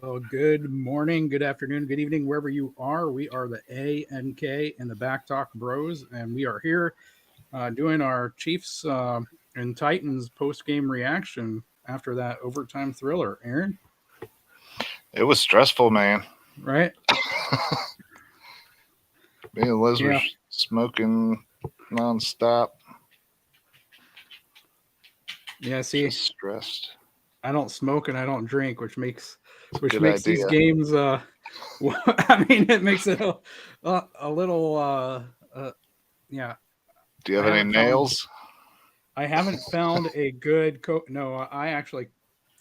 Well, good morning, good afternoon, good evening, wherever you are. We are the ANK and the BAK Talk Bros, and we are here doing our Chiefs and Titans post game reaction after that overtime thriller. Aaron, It was stressful, man. right? Me and Liz were Yeah, smoking nonstop, yeah. See, just stressed. I don't smoke and I don't drink, which makes It's a which good makes these idea. games. I mean, it makes it a little. Yeah, Do you I have any haven't found nails? I haven't found a good no. I actually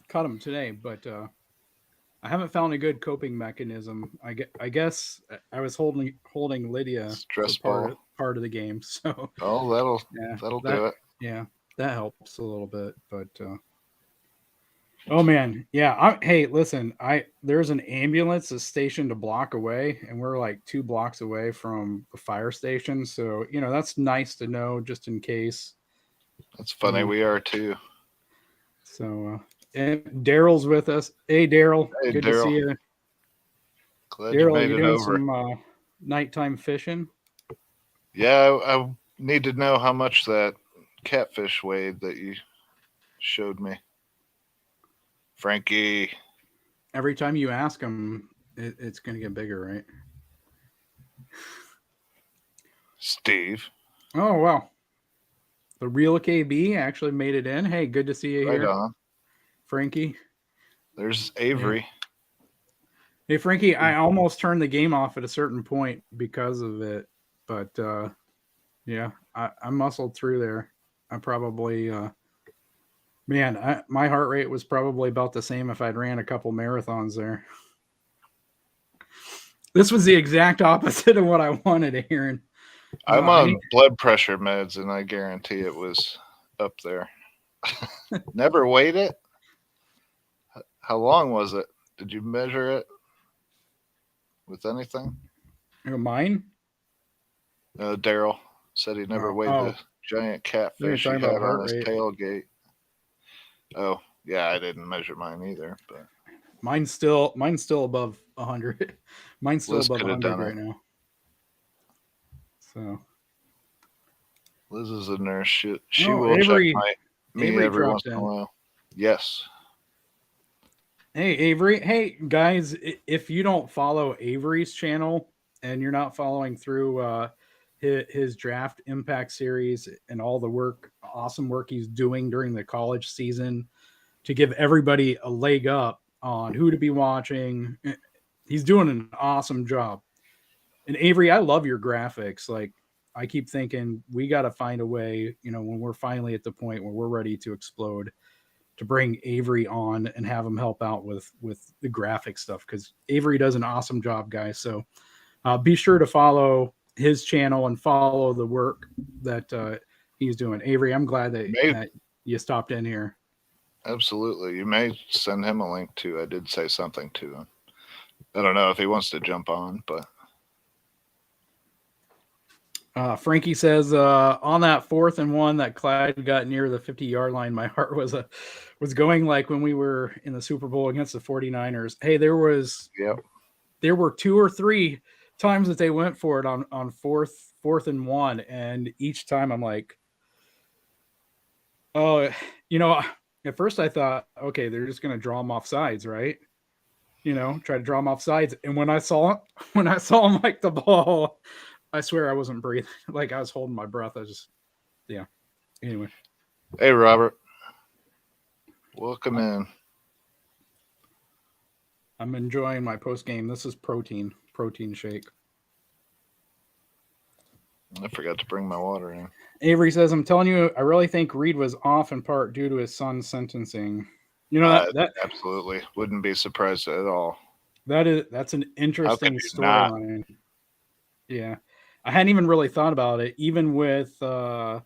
cut them today, but I haven't found a good coping mechanism. I guess I was holding Lydia for Stress ball. part of the game, so Oh, yeah, that'll that do it. yeah that helps a little bit. But oh man, yeah. Hey, listen, I there's an ambulance that's stationed a block away, and we're like 2 blocks away from the fire station. So that's nice to know, just in case. That's You funny. know, We are too. so and Daryl's with us. Hey, Daryl, Hey, good to see Daryl. you. Glad you Daryl, made you it doing over. some nighttime fishing? Yeah, I need to know how much that catfish weighed that you showed me. Frankie, Every time you ask them, it's going to get bigger, right? Steve. Oh, wow. The real KB actually made it in. Hey, good to see you Right here, on. Frankie. There's Yeah. Avery. Hey, Frankie, I almost turned the game off at a certain point because of it. But yeah, I muscled through there. I probably, man, my heart rate was probably about the same if I'd ran a couple marathons there. This was the exact opposite of what I wanted, Aaron. I'm I need on blood pressure meds, and I guarantee it was up there. Never weighed it. How long was it? Did you measure it with anything? mine. Daryl said he never Oh, weighed the oh, giant you're catfish he talking about had on heart his rate. tailgate. Oh, yeah, I didn't measure mine either, but Mine's still above 100. Mine's still Liz above could have 100 done it. right now. So, Liz is a nurse. She oh, will check me Avery every once dropped in a in. while. Yes. Hey, Avery. Hey, guys, if you don't follow Avery's channel and you're not following through his draft impact series and all the awesome work he's doing during the college season to give everybody a leg up on who to be watching, he's doing an awesome job. And Avery, I love your graphics. Like, I keep thinking we got to find a way, when we're finally at the point where we're ready to explode, to bring Avery on and have him help out with the graphic stuff, because Avery does an awesome job, guys. So be sure to follow his channel and follow the work that he's doing. Avery, I'm glad that May you stopped in here. Absolutely. You may send him a link too. I did say something to him. I don't know if he wants to jump on, but Frankie says on that 4th and 1 that Clyde got near the 50-yard line, my heart was going like when we were in the Super Bowl against the 49ers. Hey, there yep. were 2 or 3 times that they went for it on fourth and 1, and each time I'm like, oh, at first I thought, okay, they're just gonna draw them off sides, right? Try to draw them off sides. And when I saw him like the ball, I swear I wasn't breathing. Like, I was holding my breath. I was just, yeah. Anyway, Hey, Robert. Welcome in. I'm enjoying my post game. This is protein shake. I forgot to bring my water in. Avery says, I'm telling you, I really think Reed was off in part due to his son's sentencing. That Absolutely wouldn't be surprised at all. that's an How could interesting you not? storyline. Yeah. I hadn't even really thought about it, even with the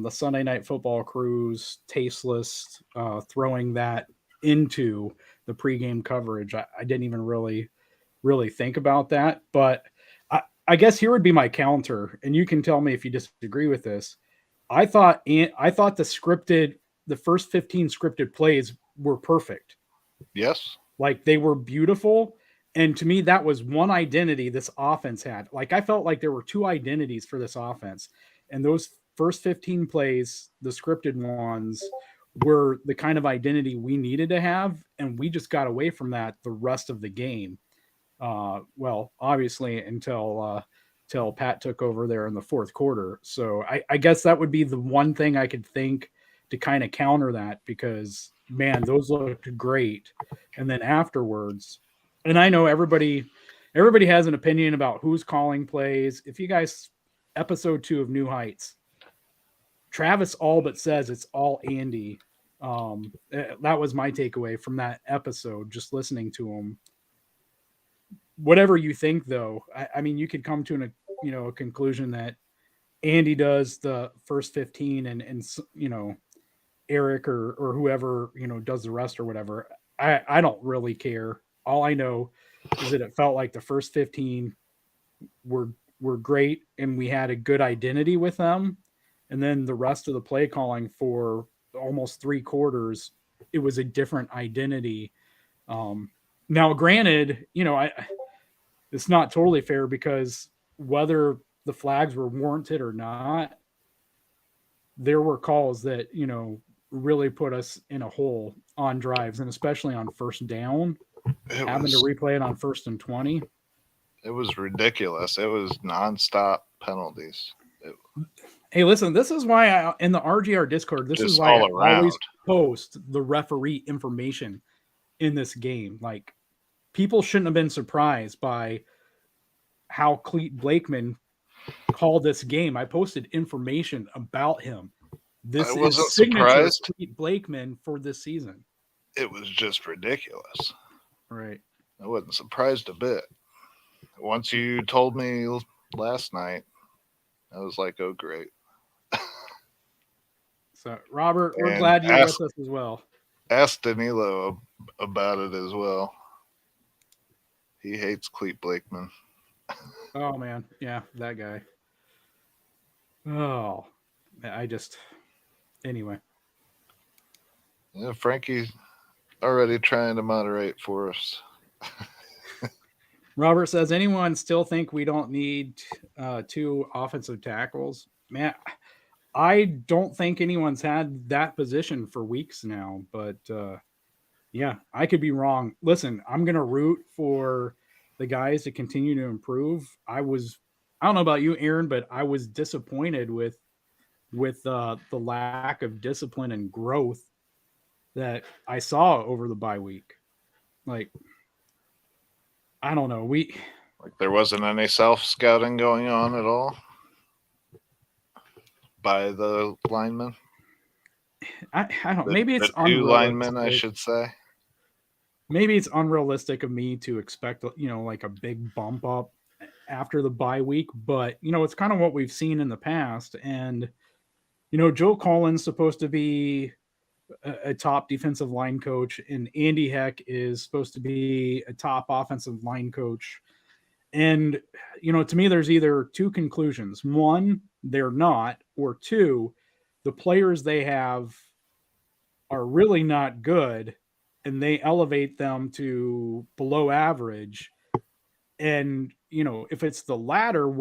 Sunday Night Football cruise tasteless, throwing that into the pregame coverage. I didn't even really think about that. But I guess here would be my counter, and you can tell me if you disagree with this. I thought the first 15 scripted plays were perfect. Yes. Like they were beautiful. And to me, that was one identity this offense had. Like I felt like there were two identities for this offense. And those first 15 plays, the scripted ones, were the kind of identity we needed to have. And we just got away from that the rest of the game. Well, obviously until Pat took over there in the fourth quarter. So I guess that would be the one thing I could think to kind of counter that because man, those looked great. And then afterwards, and I know everybody has an opinion about who's calling plays. If you guys episode 2 of New Heights, Travis all but says it's all Andy. That was my takeaway from that episode, just listening to him. Whatever you think, though, I mean, you could come to a conclusion that Andy does the first 15 and Eric or whoever does the rest or whatever. I don't really care. All I know is that it felt like the first 15 were great and we had a good identity with them, and then the rest of the play calling for almost 3 quarters, it was a different identity. Now, granted, it's not totally fair because whether the flags were warranted or not, there were calls that, really put us in a hole on drives and especially on first down, having to replay it on 1st and 20. It was ridiculous. It was nonstop penalties. Hey, listen, this is why in the RGR Discord, this is why I always post the referee information in this game. Like, people shouldn't have been surprised by how Cleet Blakeman called this game. I posted information about him. This is signature Cleet Blakeman for this season. It was just ridiculous. Right. I wasn't surprised a bit. Once you told me last night, I was like, oh, great. So, Robert, we're glad you're with us as well. Ask Danilo about it as well. He hates Cleet Blakeman. Oh, man. Yeah, that guy. Oh, anyway. Yeah, Frankie's already trying to moderate for us. Robert says, anyone still think we don't need 2 offensive tackles? Man, I don't think anyone's had that position for weeks now, but yeah, I could be wrong. Listen, I'm going to root for the guys to continue to improve. I don't know about you, Aaron, but I was disappointed with the lack of discipline and growth that I saw over the bye week. Like, I don't know. Like there wasn't any self-scouting going on at all by the linemen. I don't. Maybe it's the 2 linemen, I should say. Maybe it's unrealistic of me to expect, like a big bump up after the bye week, but it's kind of what we've seen in the past. And Joe Collins supposed to be a top defensive line coach, and Andy Heck is supposed to be a top offensive line coach. And, to me, there's either 2 conclusions. 1, they're not, or 2, the players they have are really not good and they elevate them to below average. And, if it's the latter,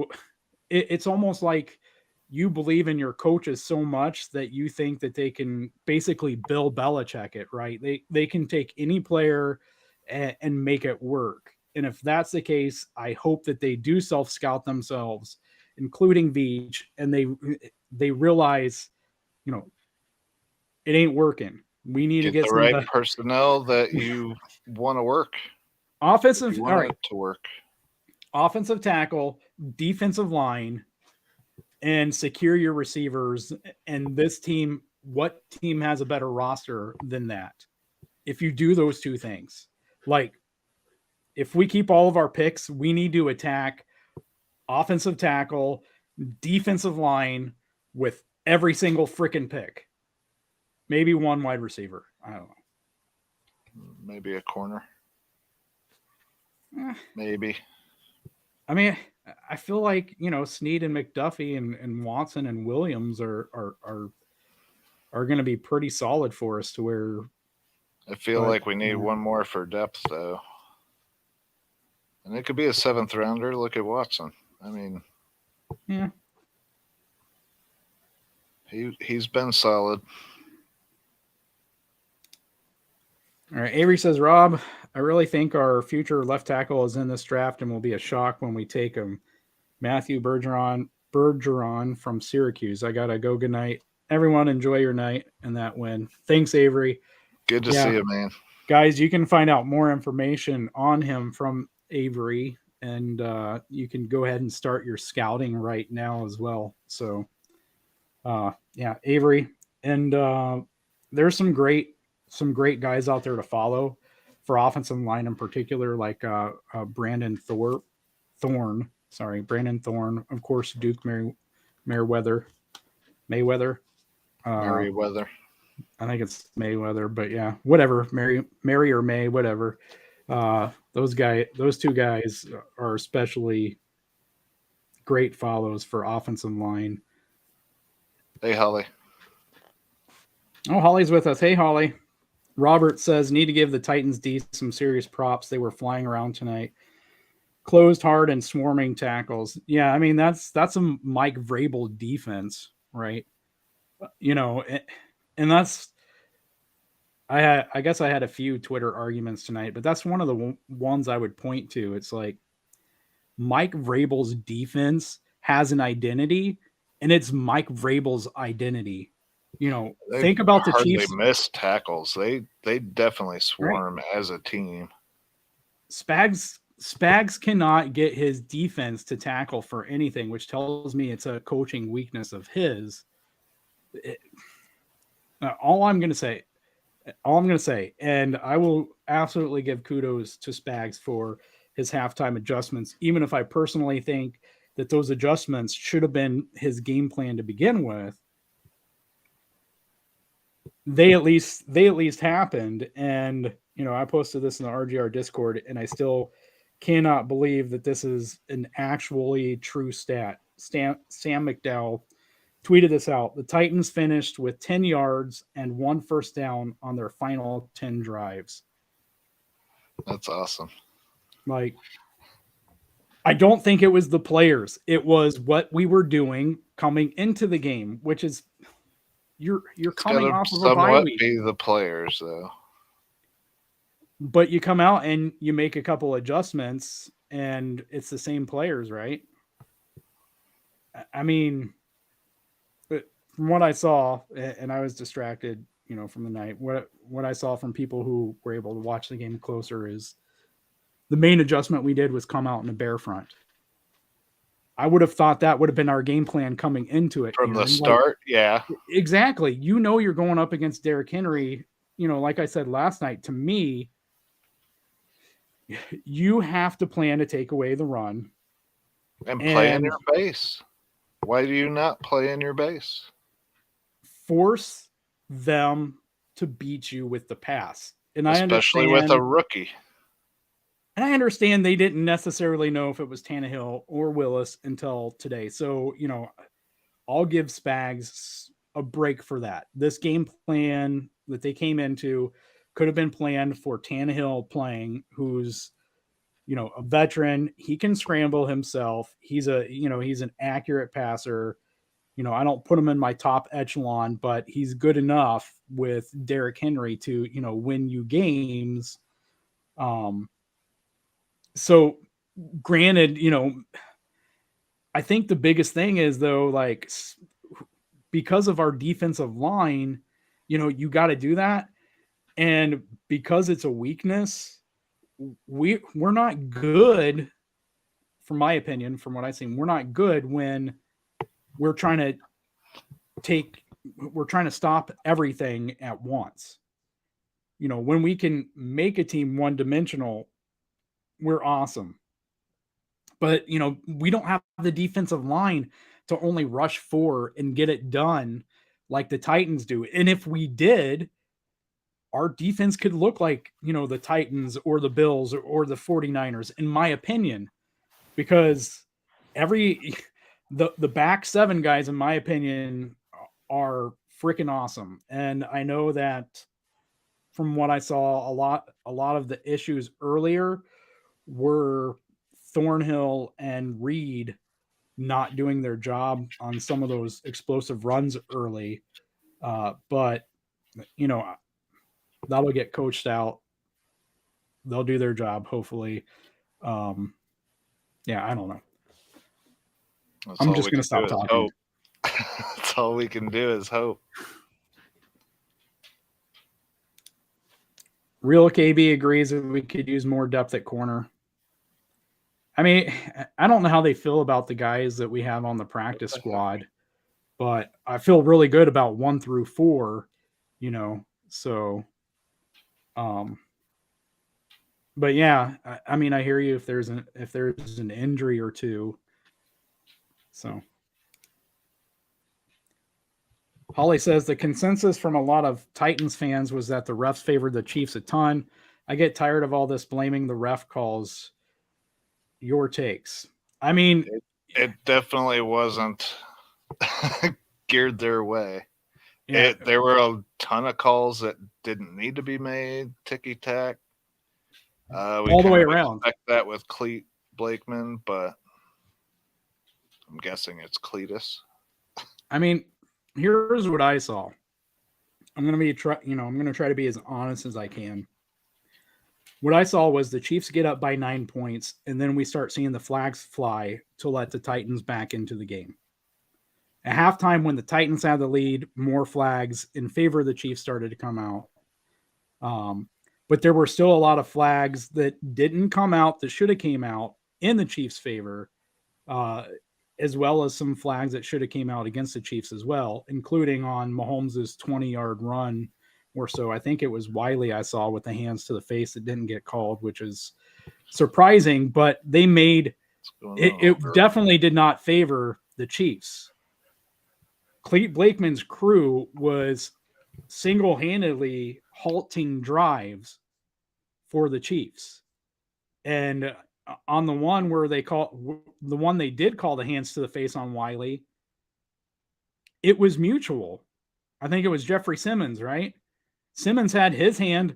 it's almost like you believe in your coaches so much that you think that they can basically Bill Belichick it, right? They can take any player and make it work. And if that's the case, I hope that they do self-scout themselves, including Veach, and they realize, it ain't working. We need to get the right personnel that you want to work. Offensive, all right, to work. Offensive tackle, defensive line, and secure your receivers. And this team, what team has a better roster than that? If you do those 2 things, like if we keep all of our picks, we need to attack offensive tackle, defensive line with every single freaking pick. Maybe 1 wide receiver. I don't know. Maybe a corner. Maybe. I mean, I feel like Snead and McDuffie and Watson and Williams are going to be pretty solid for us to where I feel But, like we need one more for depth, though. And it could be a 7th rounder. Look at Watson. I mean, yeah. He's been solid. All right. Avery says, Rob, I really think our future left tackle is in this draft and will be a shock when we take him. Matthew Bergeron from Syracuse. I gotta go. Good night. Everyone enjoy your night and that win. Thanks, Avery. Good to see you, man. Guys, you can find out more information on him from Avery, and you can go ahead and start your scouting right now as well. So, yeah, Avery, and there's some great guys out there to follow for offensive line in particular, like Brandon Thorne. Sorry, Brandon Thorne, of course, Duke Mayweather. Merriweather. I think it's Mayweather, but yeah, whatever. Mary or May, whatever. Those two guys are especially great follows for offensive line. Hey, Holly. Oh, Holly's with us. Hey, Holly. Robert says, need to give the Titans D some serious props. They were flying around tonight. Closed hard and swarming tackles. Yeah, I mean, that's a Mike Vrabel defense, right? You know, and that's, I guess I had a few Twitter arguments tonight, but that's one of the ones I would point to. It's like Mike Vrabel's defense has an identity, and it's Mike Vrabel's identity. You know, think about the Chiefs. Hardly miss tackles. They definitely swarm as a team. Spags cannot get his defense to tackle for anything, which tells me it's a coaching weakness of his. All I'm going to say, and I will absolutely give kudos to Spags for his halftime adjustments, even if I personally think that those adjustments should have been his game plan to begin with. They at least happened, and you know, I posted this in the RGR Discord, and I still cannot believe that this is an actually true stat. Sam McDowell tweeted this out. The Titans finished with 10 yards and 1 first down on their final 10 drives. That's awesome. Like, I don't think it was the players. It was what we were doing coming into the game, which is you're coming off of a bye week. Be the players though. But you come out and you make a couple adjustments and it's the same players, right? I mean, from what I saw, and I was distracted, you know, from the night, what I saw from people who were able to watch the game closer is the main adjustment we did was come out in a bear front. I would have thought that would have been our game plan coming into it. From the start, yeah. Exactly. You know you're going up against Derrick Henry. You know, like I said last night, to me, you have to plan to take away the run. And play in your base. Why do you not play in your base? Force them to beat you with the pass. And especially with a rookie. And I understand they didn't necessarily know if it was Tannehill or Willis until today. So, you know, I'll give Spags a break for that. This game plan that they came into could have been planned for Tannehill playing, who's, you know, a veteran. He can scramble himself. He's an accurate passer. You know, I don't put him in my top echelon, but he's good enough with Derrick Henry to, you know, win you games. So granted, you know, I think the biggest thing is though, like, because of our defensive line, you know, you got to do that. And because it's a weakness, we're not good, from my opinion, from what I've seen, we're not good when we're trying to stop everything at once. You know, when we can make a team one-dimensional, we're awesome. But, you know, we don't have the defensive line to only rush 4 and get it done like the Titans do. And if we did, our defense could look like, you know, the Titans or the Bills or the 49ers, in my opinion, because the back 7 guys, in my opinion, are freaking awesome. And I know that from what I saw, a lot of the issues earlier were Thornhill and Reed not doing their job on some of those explosive runs early. But you know, that'll get coached out. They'll do their job, hopefully. Um, yeah, I don't know. That's I'm all just we gonna can do stop is talking. hope. That's all we can do is hope. Real KB agrees that we could use more depth at corner. I mean, I don't know how they feel about the guys that we have on the practice squad, but I feel really good about 1 through 4, you know. So, but yeah, I mean, I hear you if there's an injury or two. So, Holly says the consensus from a lot of Titans fans was that the refs favored the Chiefs a ton. I get tired of all this blaming the ref calls. Your takes. I mean, it definitely wasn't geared their way. yeah, There were a ton of calls that didn't need to be made, ticky tack. We all the kind way of around. expect that with Cleet Blakeman, but I'm guessing it's Cletus. I mean, here's what I saw. I'm gonna I'm gonna try to be as honest as I can. What I saw was the Chiefs get up by 9 points, and then we start seeing the flags fly to let the Titans back into the game. At halftime, when the Titans had the lead, more flags in favor of the Chiefs started to come out. But there were still a lot of flags that didn't come out that should have came out in the Chiefs' favor, as well as some flags that should have came out against the Chiefs as well, including on Mahomes' 20-yard run or so. I think it was Wiley I saw with the hands to the face that didn't get called, which is surprising, but they made it. It definitely did not favor the Chiefs. Cleet Blakeman's crew was single-handedly halting drives for the Chiefs. And on the one where the one they did call the hands to the face on Wiley, it was mutual. I think it was Jeffrey Simmons, right? Simmons had his hand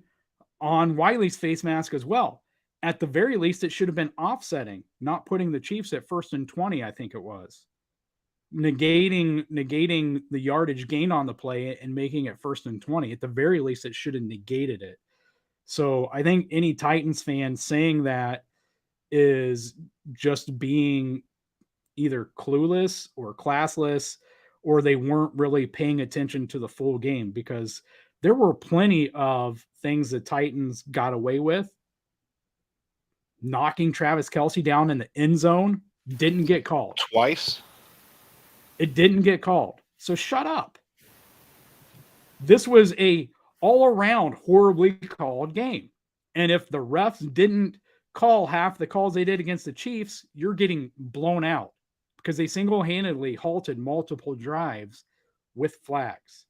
on Wiley's face mask as well. At the very least, it should have been offsetting, not putting the Chiefs at 1st and 20, I think it was. Negating the yardage gained on the play and making it 1st and 20. At the very least, it should have negated it. So I think any Titans fan saying that is just being either clueless or classless, or they weren't really paying attention to the full game, because there were plenty of things the Titans got away with. Knocking Travis Kelce down in the end zone didn't get called. Twice? It didn't get called. So shut up. This was a all-around horribly called game. And if the refs didn't call half the calls they did against the Chiefs, you're getting blown out, because they single-handedly halted multiple drives with flags.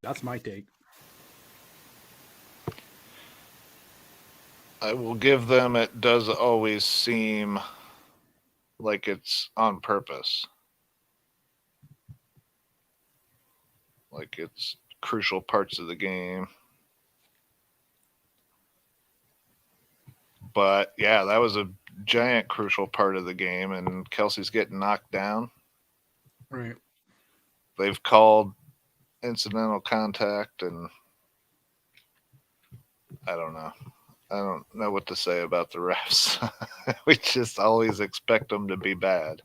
That's my take. I will give them, it does always seem like it's on purpose. Like it's crucial parts of the game. But yeah, that was a giant crucial part of the game, and Kelsey's getting knocked down. Right. They've called incidental contact, and I don't know. I don't know what to say about the refs. We just always expect them to be bad.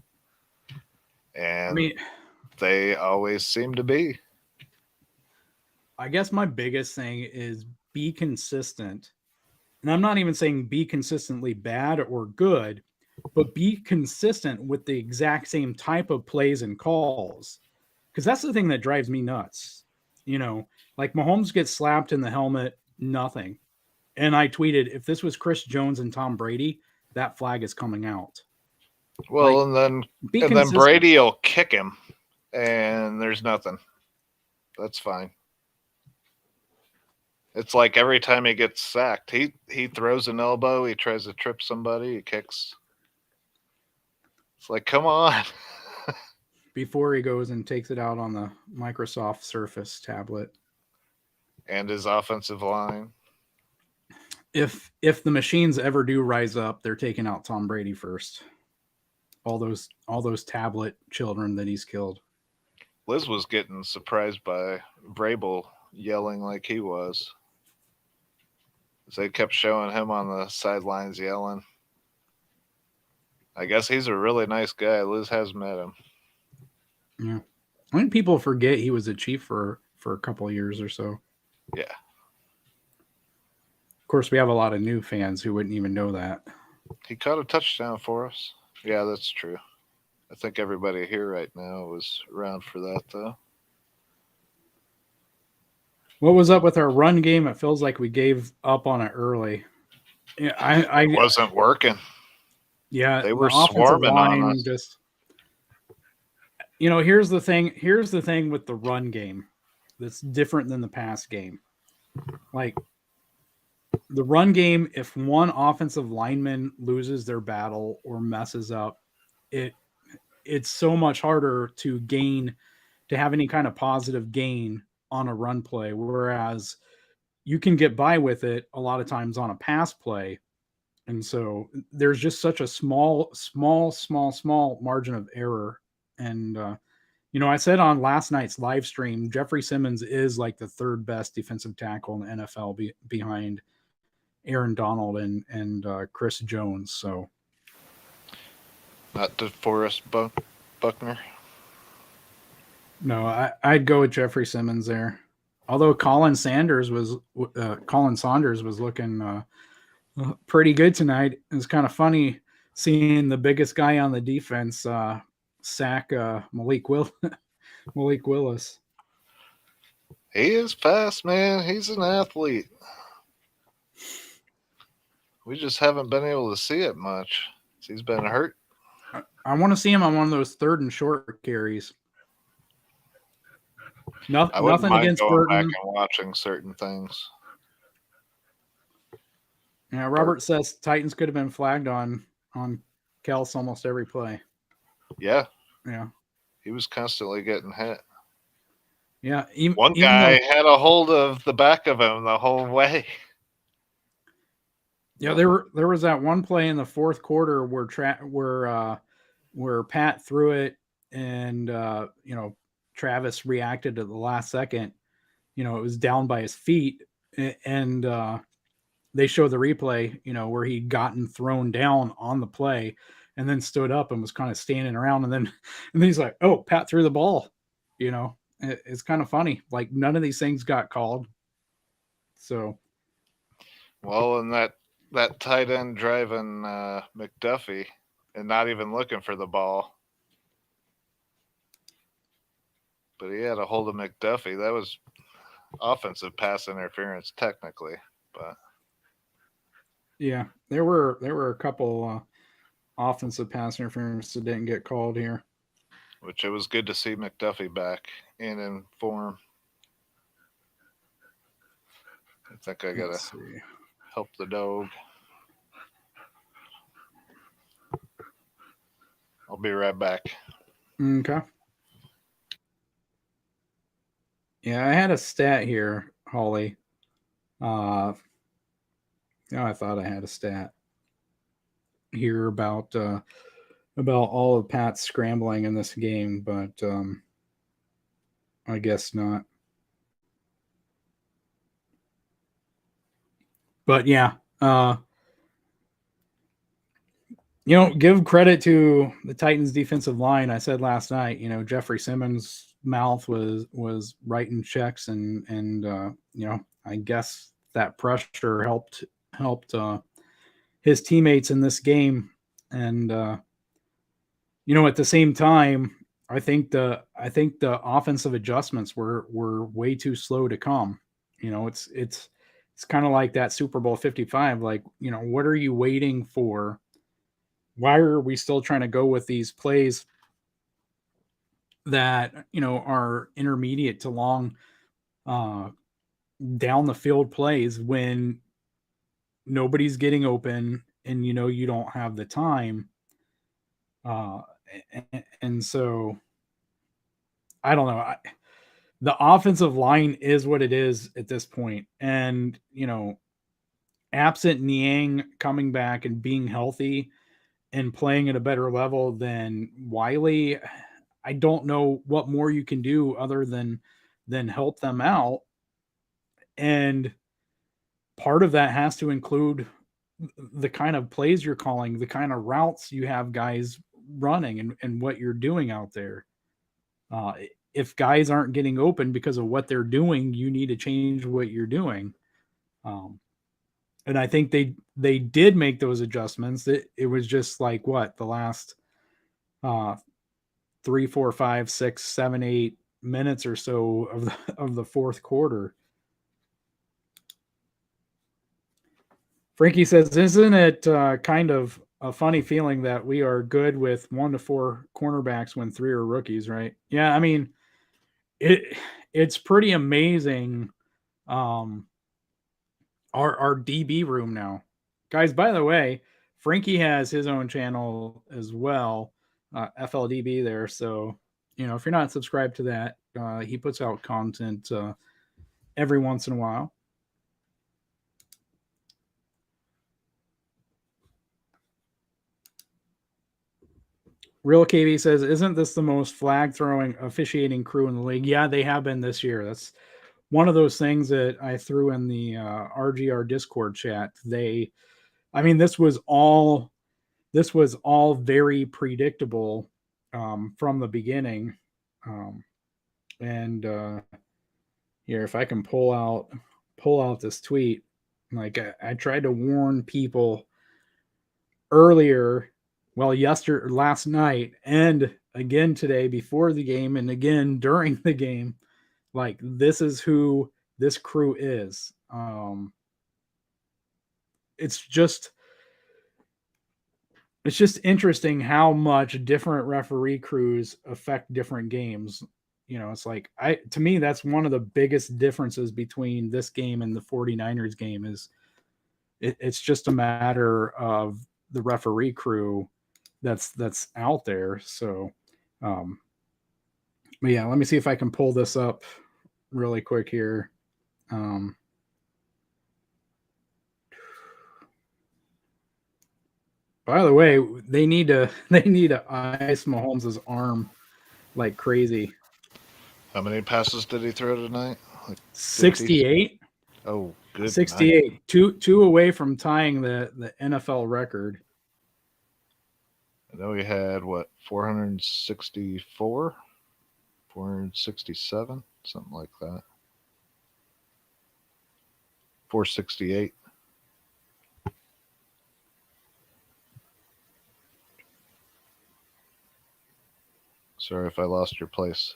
And they always seem to be. I guess my biggest thing is be consistent. And I'm not even saying be consistently bad or good, but be consistent with the exact same type of plays and calls. Because that's the thing that drives me nuts. You know, like Mahomes gets slapped in the helmet, nothing. And I tweeted, if this was Chris Jones and Tom Brady, that flag is coming out. Well, and then Brady will kick him, and there's nothing. That's fine. It's like every time he gets sacked, he throws an elbow, he tries to trip somebody, he kicks. It's like, come on. before he goes and takes it out on the Microsoft Surface tablet. And his offensive line. If the machines ever do rise up, they're taking out Tom Brady first. All those tablet children that he's killed. Liz was getting surprised by Vrabel yelling like he was. They kept showing him on the sidelines yelling. I guess he's a really nice guy. Liz has met him. Yeah, I think people forget he was a Chief for a couple of years or so. Yeah. Of course, we have a lot of new fans who wouldn't even know that. He caught a touchdown for us. Yeah, that's true. I think everybody here right now was around for that, though. What was up with our run game? It feels like we gave up on it early. Yeah, it wasn't working. Yeah, they were swarming on us. Just, here's the thing. Here's the thing with the run game that's different than the pass game. Like the run game, if one offensive lineman loses their battle or messes up, it's so much harder to have any kind of positive gain on a run play, whereas you can get by with it a lot of times on a pass play. And so there's just such a small margin of error. And, I said on last night's live stream, Jeffrey Simmons is like the third best defensive tackle in the NFL behind Aaron Donald and Chris Jones. So not DeForest Buckner. No, I'd go with Jeffrey Simmons there. Although Colin Saunders was looking pretty good tonight. It was kind of funny seeing the biggest guy on the defense sack Malik Willis. He is fast, man. He's an athlete. We just haven't been able to see it much. He's been hurt. I want to see him on one of those 3rd and short carries. Nothing against going Burton. Back and watching certain things. Yeah, Robert says Titans could have been flagged on Kels almost every play. Yeah. Yeah. He was constantly getting hit. Yeah. One guy had a hold of the back of him the whole way. Yeah, there was that one play in the 4th quarter where Pat threw it and Travis reacted at the last second. It was down by his feet, and they show the replay, where he'd gotten thrown down on the play and then stood up and was kind of standing around. And then he's like, oh, Pat threw the ball. It's kind of funny. Like none of these things got called. So. Well, and that tight end driving McDuffie and not even looking for the ball. But he had a hold of McDuffie. That was offensive pass interference technically, but yeah, there were a couple offensive pass interference that didn't get called here. Which it was good to see McDuffie back in form. I think I gotta help the dog. I'll be right back. Okay. Yeah, I had a stat here, Holly. I thought I had a stat here about all of Pat's scrambling in this game, but I guess not. But yeah, give credit to the Titans defensive line. I said last night, Jeffrey Simmons' mouth was writing checks and I guess that pressure helped his teammates in this game. And at the same time, I think the offensive adjustments were way too slow to come. It's kind of like that Super Bowl 55. Like, what are you waiting for? Why are we still trying to go with these plays that, are intermediate to long down the field plays when nobody's getting open and, you don't have the time. And so, I don't know. The offensive line is what it is at this point, and absent Niang coming back and being healthy and playing at a better level than Wiley, I don't know what more you can do other than help them out. And part of that has to include the kind of plays you're calling, the kind of routes you have guys running, and what you're doing out there. Uh, if guys aren't getting open because of what they're doing, you need to change what you're doing. Um, and I think they did make those adjustments. It was just like what the last uh, 3, 4, 5, 6, 7, 8 minutes or so of the fourth quarter. Frankie says, "Isn't it kind of a funny feeling that we are good with 1 to 4 cornerbacks when 3 are rookies?" Right? Yeah, I mean it's pretty amazing. Um, our DB room now, guys. By the way, Frankie has his own channel as well, FLDB there. So if you're not subscribed to that, he puts out content every once in a while. Real KB says, "Isn't this the most flag throwing officiating crew in the league?" Yeah, they have been this year. That's one of those things that I threw in the RGR Discord chat. I mean, this was all very predictable from the beginning. Um, and here, if I can pull out this tweet, like I tried to warn people earlier, well, last night, and again today before the game, and again during the game. Like, this is who this crew is. It's just it's just interesting how much different referee crews affect different games. It's like to me that's one of the biggest differences between this game and the 49ers game is it's just a matter of the referee crew that's out there. So but yeah, let me see if I can pull this up really quick here. By the way, they need to ice Mahomes' arm like crazy. How many passes did he throw tonight? Like 50? 68. Oh, good 68. night. Two away from tying the NFL record. I know he had, what, 464? 467? Something like that. 468. Sorry if I lost your place.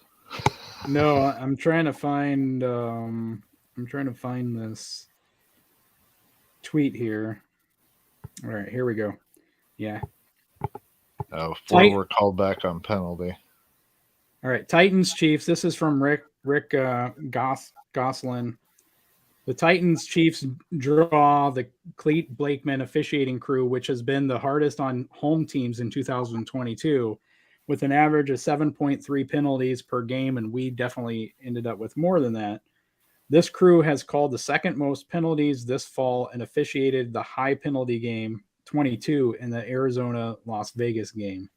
No, I'm trying to find this tweet here. All right, here we go. Yeah. Oh, 4 were called back on penalty. All right, Titans Chiefs. This is from Rick Goslin. The Titans Chiefs draw the Cleat Blakeman officiating crew, which has been the hardest on home teams in 2022, with an average of 7.3 penalties per game, and we definitely ended up with more than that. This crew has called the second most penalties this fall and officiated the high penalty game 22 in the Arizona Las Vegas game.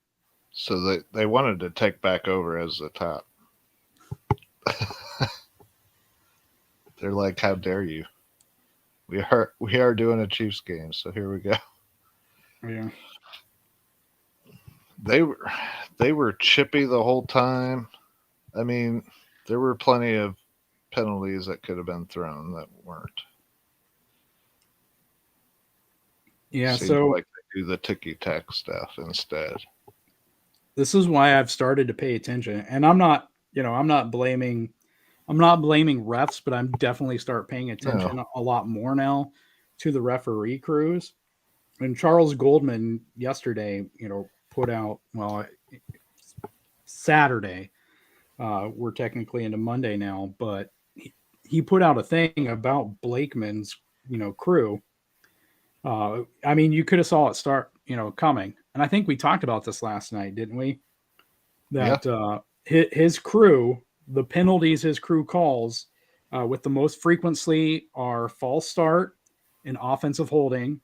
So they wanted to take back over as the top. They're like, how dare you? We are doing a Chiefs game, so here we go. Yeah. They were chippy the whole time. I mean, there were plenty of penalties that could have been thrown that weren't. Yeah, Seems so like they do the ticky tack stuff instead. this is why I've started to pay attention. And I'm not blaming refs, but I'm definitely start paying attention a lot more now to the referee crews. And Charles Goldman yesterday, put out, well, Saturday. We're technically into Monday now, but he put out a thing about Blakeman's, crew. I mean, you could have saw it start, coming. And I think we talked about this last night, didn't we? That his crew, the penalties his crew calls with the most frequency are false start and offensive holding,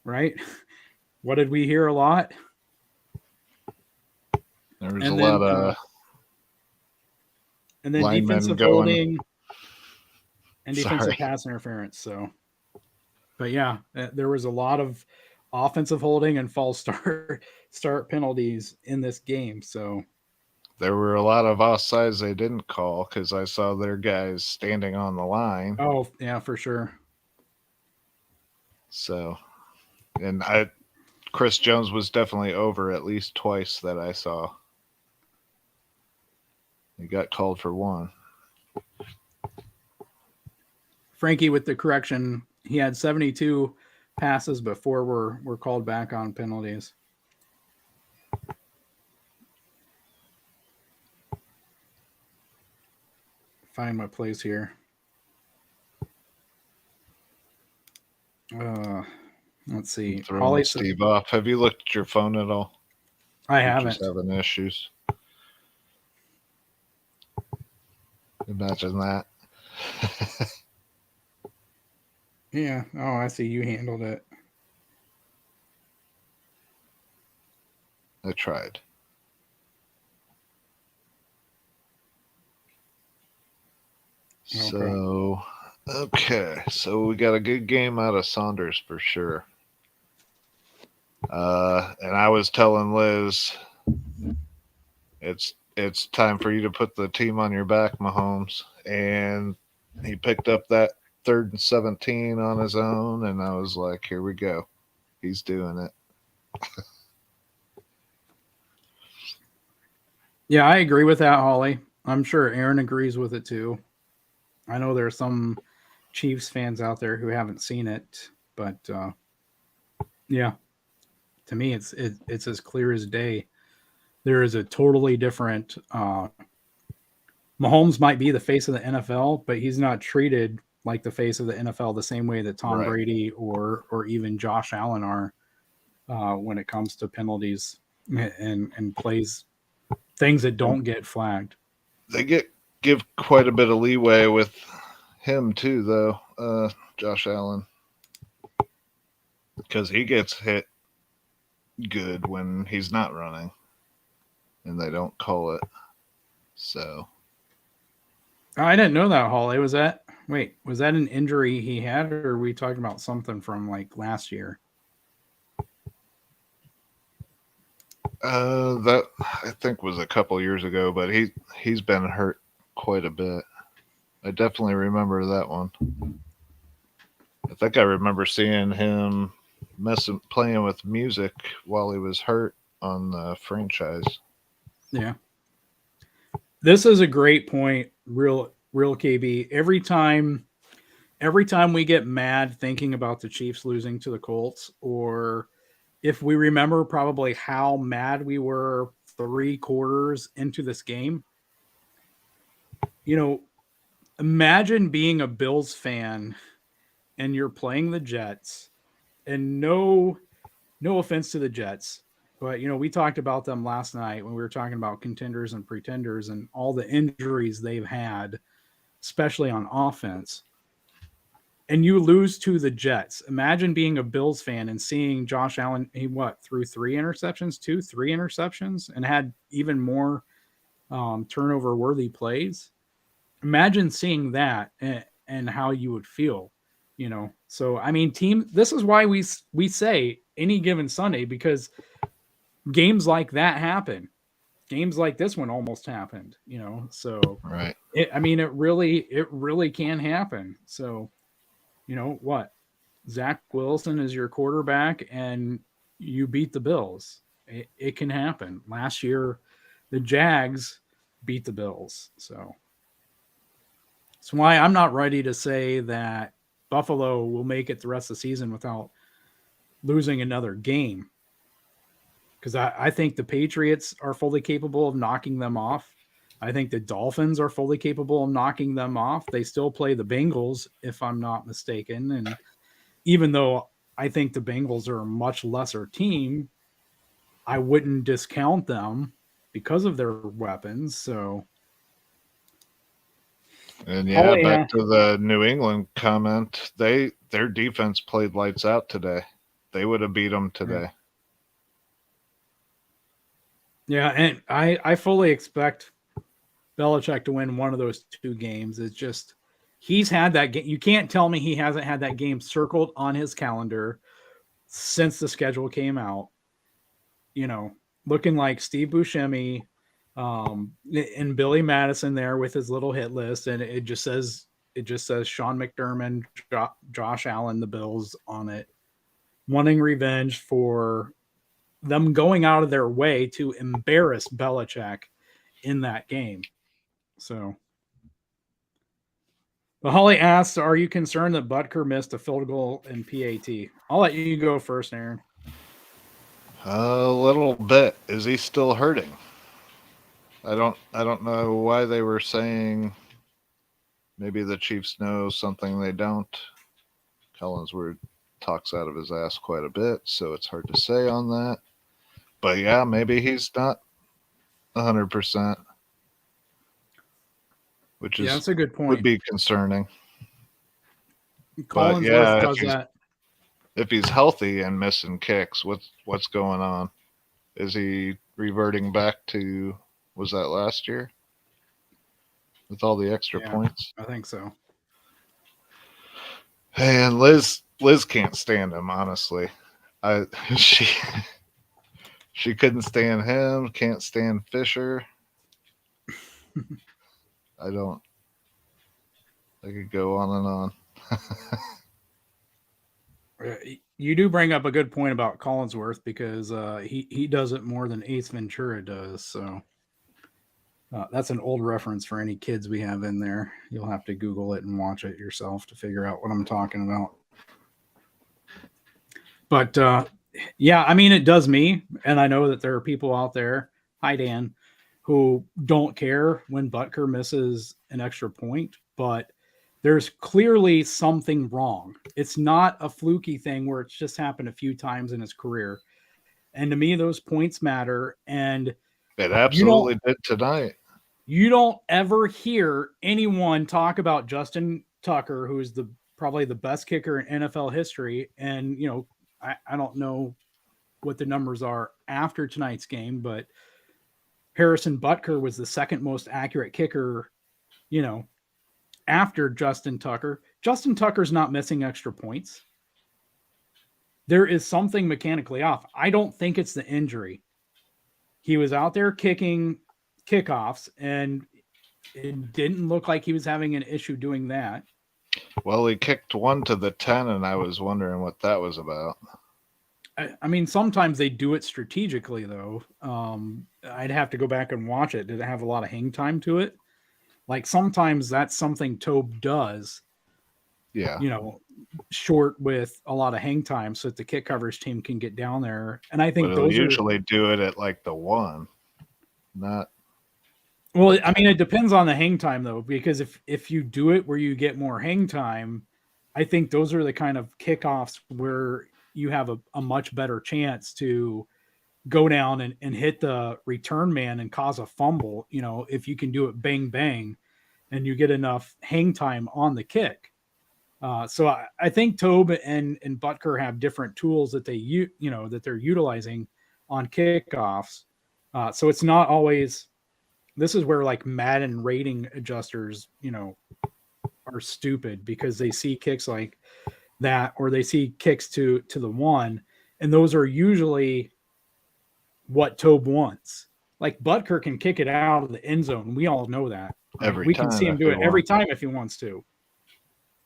right? What did we hear a lot? There was a And lot then of linemen defensive going. holding and defensive Sorry. pass interference. So, but yeah, there was a lot of offensive holding and false start penalties in this game. So There were a lot of offsides they didn't call because I saw their guys standing on the line. oh yeah, for sure. So, and Chris Jones was definitely over at least twice that I saw. He got called for one. Frankie with the correction, he had 72 passes before were called back on penalties. Find my place here. Let's see. Throwing Holly, Steve off. Have you looked at your phone at all? I You're haven't. just having issues. Imagine that. Yeah. Oh, I see. You handled it. I tried. Okay. So we got a good game out of Saunders for sure. And I was telling Liz, it's time for you to put the team on your back, Mahomes. And he picked up that 3rd and 17 on his own, and I was like, here we go. He's doing it. Yeah, I agree with that, Holly. I'm sure Aaron agrees with it too. I know there are some Chiefs fans out there who haven't seen it, but yeah, to me, it's as clear as day. There is a totally different. Mahomes might be the face of the NFL, but he's not treated like the face of the NFL the same way that Tom Right. Brady or even Josh Allen are when it comes to penalties and plays things that don't get flagged. They give quite a bit of leeway with him too, though. Josh Allen, because he gets hit good when he's not running, and they don't call it. So I didn't know that, Holly. Was that an injury he had, or are we talking about something from like last year? that I think was a couple years ago, but he's been hurt quite a bit. I definitely remember that one. I think I remember seeing him playing with music while he was hurt on the franchise. Yeah. This is a great point, real KB. Every time we get mad thinking about the Chiefs losing to the Colts, or if we remember probably how mad we were 3 quarters into this game, imagine being a Bills fan and you're playing the Jets, and no offense to the Jets, but we talked about them last night when we were talking about contenders and pretenders and all the injuries they've had, especially on offense. And you lose to the Jets. Imagine being a Bills fan and seeing Josh Allen, he threw 3 interceptions, and had even more turnover worthy plays. Imagine seeing that and how you would feel. So I mean, this is why we say any given Sunday, because games like that happen. Games like this one almost happened. So Right. it really can happen. So what? Zach Wilson is your quarterback, and you beat the Bills. It can happen. Last year, the Jags beat the Bills. So that's why I'm not ready to say that Buffalo will make it the rest of the season without losing another game. Because I think the Patriots are fully capable of knocking them off. I think the Dolphins are fully capable of knocking them off. They still play the Bengals, if I'm not mistaken. And even though I think the Bengals are a much lesser team, I wouldn't discount them. because of their weapons. So, And oh yeah, yeah, back to the New England comment, their defense played lights out today. They would have beat them today. yeah, and I fully expect Belichick to win one of those two games. It's just he's had that game. You can't tell me he hasn't had that game circled on his calendar since the schedule came out. You know, looking like Steve Buscemi, and Billy Madison there with his little hit list, and it just says Sean McDermott, Josh Allen, the Bills on it, wanting revenge for them going out of their way to embarrass Belichick in that game. So, but Holly asks, "Are you concerned that Butker missed a field goal in PAT?" I'll let you go first, Aaron. A little bit. Is he still hurting? I don't know why they were saying maybe the Chiefs know something they don't. Collinsworth talks out of his ass quite a bit, so it's hard to say on that. But yeah, maybe he's not 100%, which Yeah, is that's a good would point. be concerning. But Collinsworth yeah, does that. if he's healthy and missing kicks, what's going on? Is he reverting back to, was that last year with all the extra Yeah, points? I think so. Hey, and Liz can't stand him, honestly. I she she couldn't stand him, can't stand Fisher. I don't I could go on and on. You do bring up a good point about Collinsworth because he does it more than Ace Ventura does. So that's an old reference for any kids we have in there. You'll have to Google it and watch it yourself to figure out what I'm talking about. But yeah, I mean, it does me. And I know that there are people out there, hi, Dan, who don't care when Butker misses an extra point, but there's clearly something wrong. It's not a fluky thing where it's just happened a few times in his career. And to me, those points matter. And It you don't absolutely did tonight. you don't ever hear anyone talk about Justin Tucker, who is the probably the best kicker in NFL history. And I don't know what the numbers are after tonight's game, but Harrison Butker was the second most accurate kicker, you know, after Justin Tucker. Justin Tucker's not missing extra points. There is something mechanically off. I don't think it's the injury. He was out there kicking kickoffs, and it didn't look like he was having an issue doing that. Well, he kicked one to the 10, and I was wondering what that was about. I mean, sometimes they do it strategically, though. I'd have to go back and watch it. Did it have a lot of hang time to it? Like sometimes that's something Tobe does, Yeah. Short with a lot of hang time so that the kick coverage team can get down there. And I But think he'll those are, usually do it at like the 1, not. well, I mean, it depends on the hang time though, because if you do it where you get more hang time, I think those are the kind of kickoffs where you have a much better chance to go down and hit the return man and cause a fumble. If you can do it bang bang and you get enough hang time on the kick. So I think Tobe and Butker have different tools that that they're utilizing on kickoffs. So it's not always. This is where like Madden rating adjusters, are stupid because they see kicks like that or they see kicks to the 1, and those are usually what Tobe wants. Like Butker can kick it out of the end zone. We all know that. Right? Every We can time see him if do he it every wants. time if he wants to.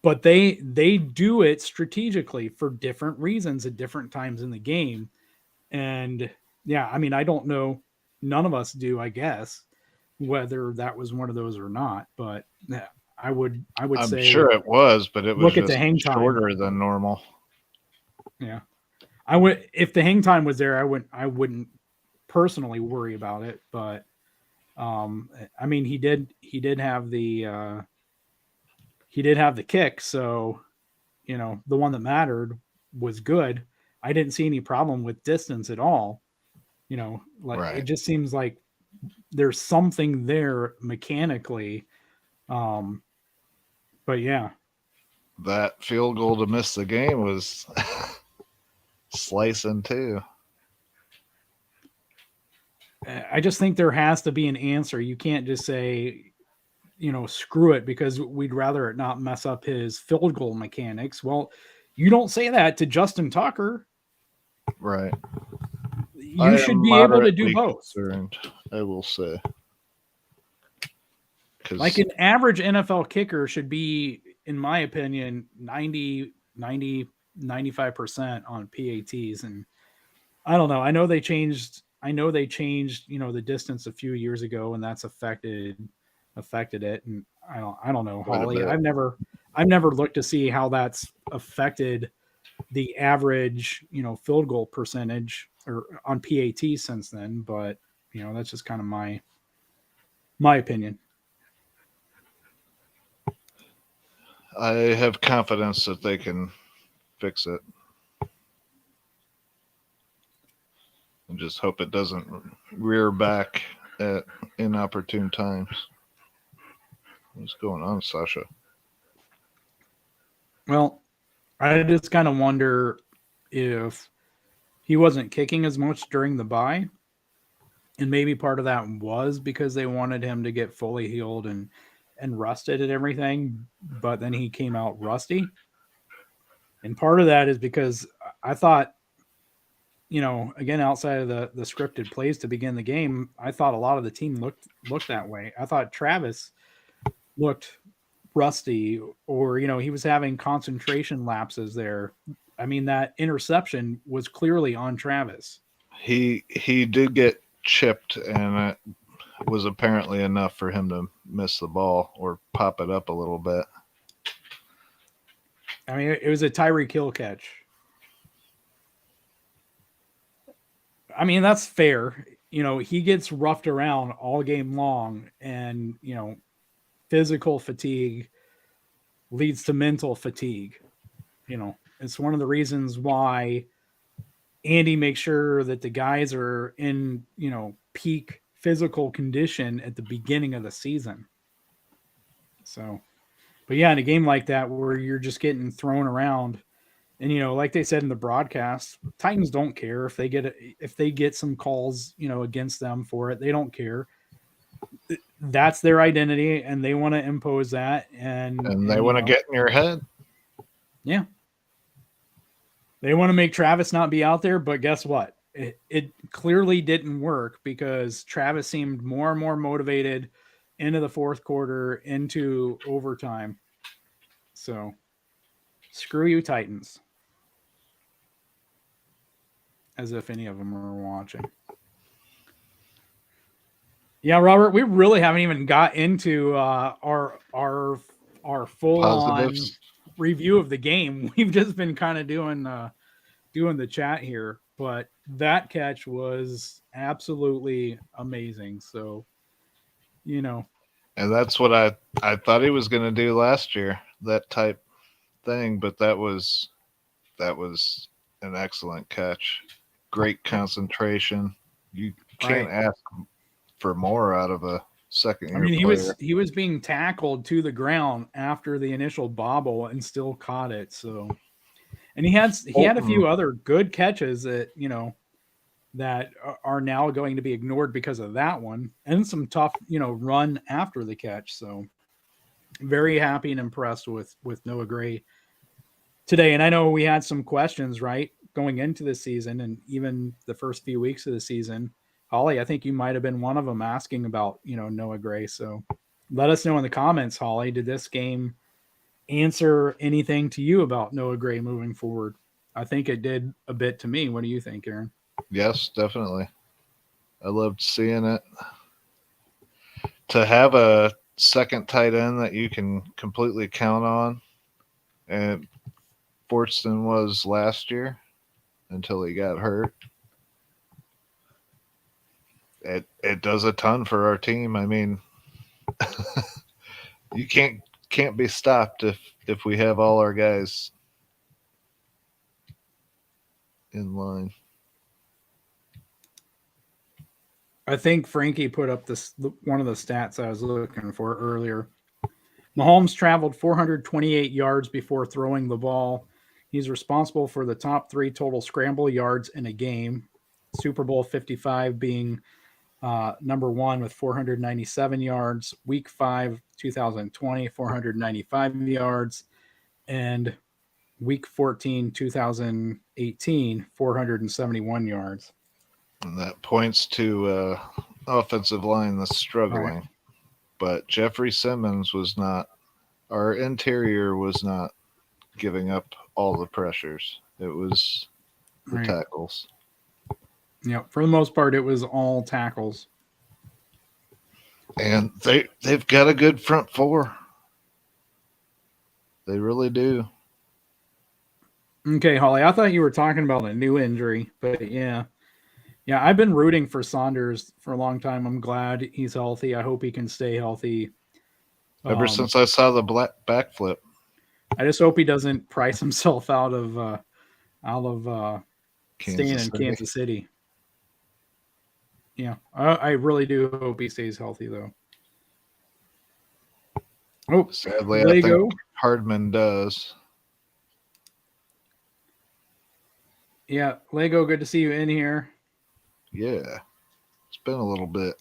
But they do it strategically for different reasons at different times in the game. And yeah, I mean, I don't know. None of us do, I guess, whether that was one of those or not. But yeah, I would I'm say sure it was, but it was look at the just hang time. shorter than normal. Yeah. I would, if the hang time was there, I wouldn't personally worry about it, but I mean, he did have the kick, so the one that mattered was good. I didn't see any problem with distance at all. Like it Right. just seems like there's something there mechanically. But yeah, That field goal to miss the game was slicing too. I just think there has to be an answer. You can't just say, screw it because we'd rather it not mess up his field goal mechanics. Well, you don't say that to Justin Tucker. Right. I You should am be able to do moderately both. concerned, I will say. Like an average NFL kicker should be, in my opinion, 95% on PATs. And I don't know. I know they changed, the distance a few years ago, and that's affected it. And I don't know, quite a Holly. bit. I've never looked to see how that's affected the average, field goal percentage or on PAT since then. But that's just kind of my opinion. I have confidence that they can fix it. And just hope it doesn't rear back at inopportune times. What's going on, Sasha? Well, I just kind of wonder if he wasn't kicking as much during the bye. And maybe part of that was because they wanted him to get fully healed and rusted and everything, but then he came out rusty. And part of that is because I thought, again, outside of the scripted plays to begin the game, I thought a lot of the team looked that way. I thought Travis looked rusty, or he was having concentration lapses there. I mean, that interception was clearly on Travis. He did get chipped, and it was apparently enough for him to miss the ball or pop it up a little bit. I mean, it was a Tyreek Hill catch. I mean, that's fair. He gets roughed around all game long, and physical fatigue leads to mental fatigue. It's one of the reasons why Andy makes sure that the guys are in, peak physical condition at the beginning of the season. So, but yeah, in a game like that where you're just getting thrown around, and like they said in the broadcast, Titans don't care if they get some calls, against them for it. They don't care. That's their identity, and they want to impose that. And they want to get in your head. Yeah, they want to make Travis not be out there. But guess what? It clearly didn't work because Travis seemed more and more motivated into the fourth quarter, into overtime. So screw you, Titans. As if any of them are watching. Yeah, Robert, we really haven't even got into our full on review of the game. We've just been kind of doing the chat here, but that catch was absolutely amazing. So, and that's what I thought he was going to do last year, that type thing. But that was an excellent catch. Great concentration. You can't ask for more out of a second year player. He was being tackled to the ground after the initial bobble and still caught it. So, and he had a few other good catches that that are now going to be ignored because of that one, and some tough run after the catch. So, very happy and impressed with Noah Gray today. And I know we had some questions going into the season, and even the first few weeks of the season. Holly, I think you might have been one of them asking about, Noah Gray. So let us know in the comments, Holly, did this game answer anything to you about Noah Gray moving forward? I think it did a bit to me. What do you think, Aaron? Yes, definitely. I loved seeing it. To have a second tight end that you can completely count on, and Fortston was last year until he got hurt. It does a ton for our team. I mean, you can't be stopped if we have all our guys in line. I think Frankie put up this one of the stats I was looking for earlier. Mahomes traveled 428 yards before throwing the ball. He's responsible for the top 3 total scramble yards in a game. Super Bowl 55 being number 1 with 497 yards. Week 5, 2020, 495 yards. And week 14, 2018, 471 yards. And that points to offensive line that's struggling. Right. But Jeffrey Simmons was not, our interior was not giving up all the pressures. It was the tackles. Yeah, for the most part, it was all tackles. And they've got a good front four. They really do. Okay, Holly, I thought you were talking about a new injury, but yeah. Yeah, I've been rooting for Saunders for a long time. I'm glad he's healthy. I hope he can stay healthy. Ever since I saw the backflip. I just hope he doesn't price himself out of staying in Kansas City. Yeah, I really do hope he stays healthy, though. Oh, sadly, Lego. I think Hardman does. Yeah, Lego, good to see you in here. Yeah, it's been a little bit.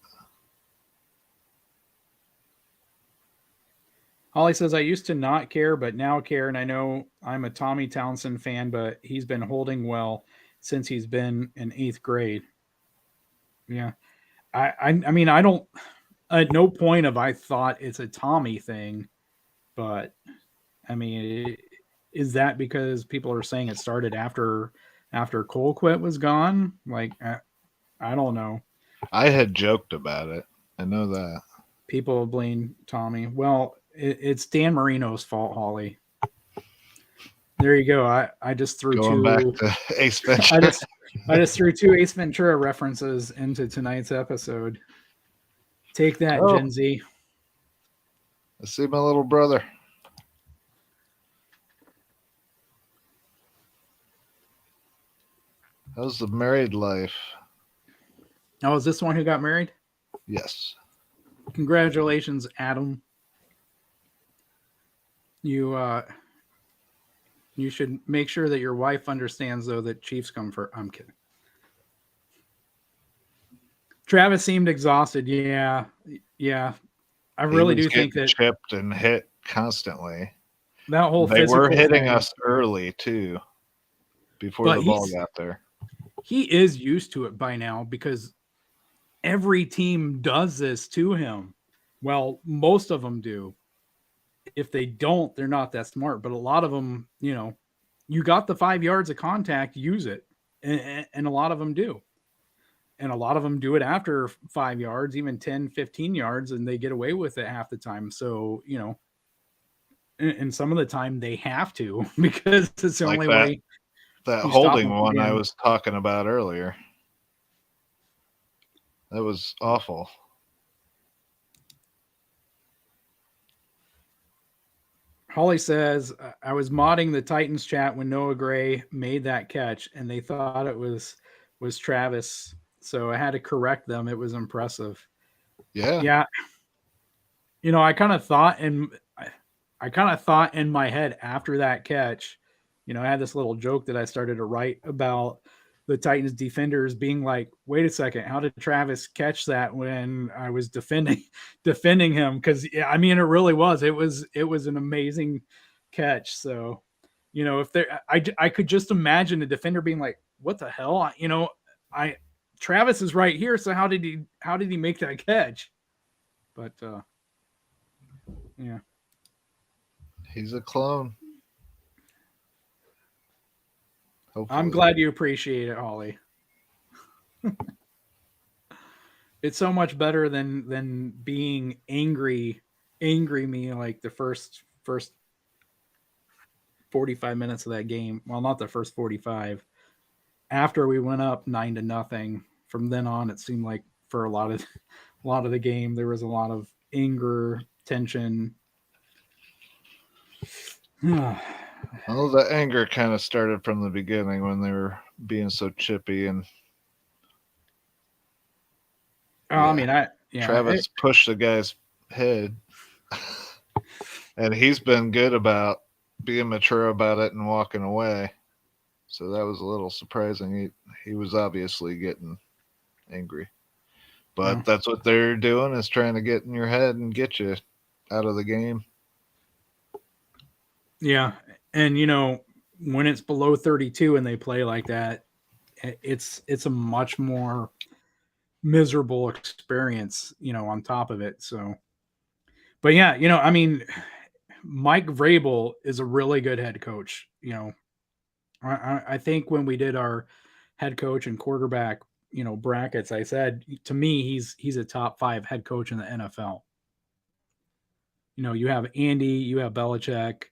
Holly says, I used to not care, but now care. And I know I'm a Tommy Townsend fan, but he's been holding well since he's been in 8th grade. Yeah. I mean, I don't, at no point have I thought it's a Tommy thing, but I mean, is that because people are saying it started after Colquitt was gone? Like, I don't know. I had joked about it. I know that. People blame Tommy. Well, it's Dan Marino's fault, Holly. There you go. I just threw Going back to Ace Ventura. I just threw 2 Ace Ventura references into tonight's episode. Take that, Gen Z. I see my little brother. How's the married life? Oh, is this the one who got married? Yes. Congratulations, Adam. You should make sure that your wife understands, though, that Chiefs come first. I'm kidding. Travis seemed exhausted. Yeah. I really do think that chipped and hit constantly. That whole they were hitting us early too, before the ball got there. He is used to it by now because every team does this to him. Well, most of them do. If they don't, they're not that smart. But a lot of them, you got the 5 yards of contact, use it. And a lot of them do. And a lot of them do it after 5 yards, even 10, 15 yards, and they get away with it half the time. So, and some of the time they have to because it's the only way. That holding one I was talking about earlier. That was awful. Holly says, I was modding the Titans chat when Noah Gray made that catch, and they thought it was Travis. So I had to correct them. It was impressive. Yeah. I kind of thought in my head after that catch, I had this little joke that I started to write about the Titans defenders being like, wait a second, how did Travis catch that when I was defending him? Because I mean, it really was. It was an amazing catch. So, if there, I could just imagine a defender being like, what the hell? Travis is right here. So how did he make that catch? But yeah. He's a clone. Hopefully. I'm glad you appreciate it, Holly. It's so much better than being angry me like the first 45 minutes of that game. Well, not the first 45. After we went up 9-0, from then on it seemed like for a lot of the game there was a lot of anger, tension. Well, the anger kind of started from the beginning when they were being so chippy and I mean, Travis pushed the guy's head, and he's been good about being mature about it and walking away. So that was a little surprising. He was obviously getting angry, but that's what they're doing, is trying to get in your head and get you out of the game. Yeah, and when it's below 32 and they play like that, it's a much more miserable experience, on top of it. So, but yeah, I mean, Mike Vrabel is a really good head coach. I think when we did our head coach and quarterback, brackets, I said to me he's a top 5 head coach in the NFL. You have Andy, you have Belichick.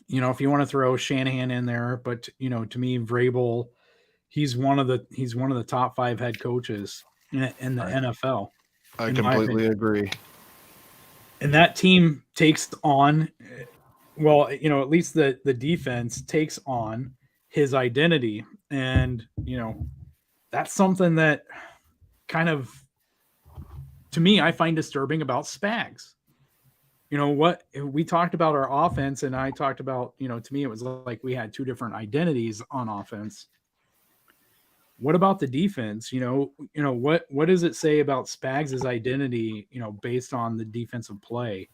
If you want to throw Shanahan in there, but to me, Vrabel, he's one of the top 5 head coaches in the NFL. I completely agree. And that team takes on, well, at least the defense takes on his identity, and that's something that kind of, to me, I find disturbing about Spags. What we talked about our offense, and I talked about, to me, it was like we had 2 different identities on offense. What about the defense? What does it say about Spags' identity, based on the defensive play?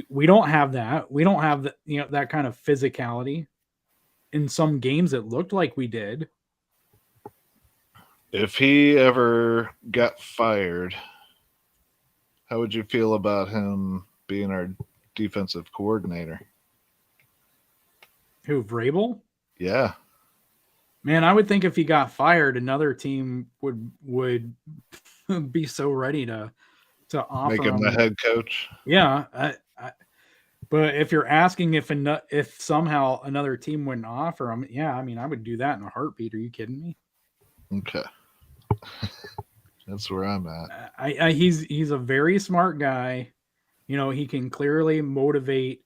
We don't have that. We don't have that kind of physicality. In some games, it looked like we did. If he ever got fired, how would you feel about him being our defensive coordinator? Who, Vrabel? Yeah. Man, I would think if he got fired, another team would be so ready to offer make him the head coach. Yeah, but if you're asking if somehow another team wouldn't offer him, yeah, I mean, I would do that in a heartbeat. Are you kidding me? Okay. That's where I'm at. He's a very smart guy. He can clearly motivate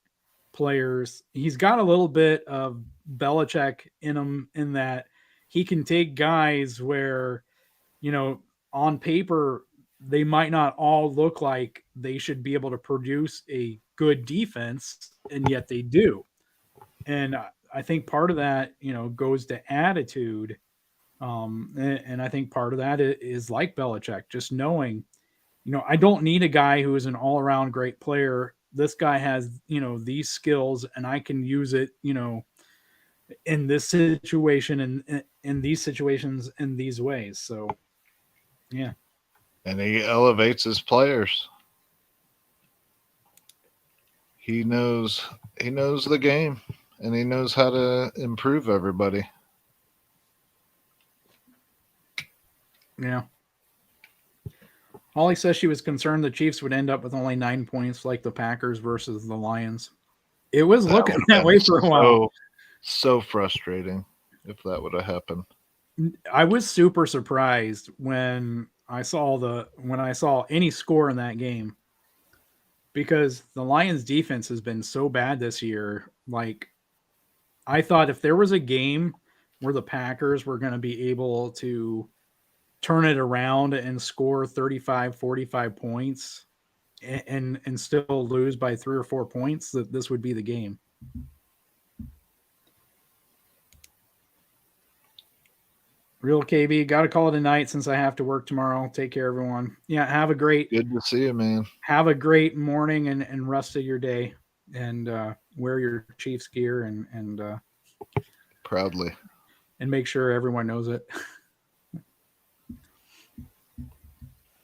players. He's got a little bit of Belichick in him, in that he can take guys where, on paper, they might not all look like they should be able to produce a good defense, and yet they do. And I think part of that, goes to attitude. And I think part of that is like Belichick, just knowing, I don't need a guy who is an all around great player. This guy has, these skills, and I can use it, in this situation and in these situations in these ways. So, yeah. And he elevates his players. He knows the game, and he knows how to improve everybody. Yeah. Holly says she was concerned the Chiefs would end up with only 9 points like the Packers versus the Lions. It was looking that way for a while. So frustrating if that would have happened. I was super surprised when I saw any score in that game, because the Lions defense has been so bad this year. Like, I thought if there was a game where the Packers were going to be able to turn it around and score 35, 45 points and still lose by 3 or 4 points, that this would be the game. Real KB, got to call it a night since I have to work tomorrow. Take care, everyone. Yeah, have a great. Good to see you, man. Have a great morning and rest of your day, and wear your Chiefs gear and proudly, and make sure everyone knows it.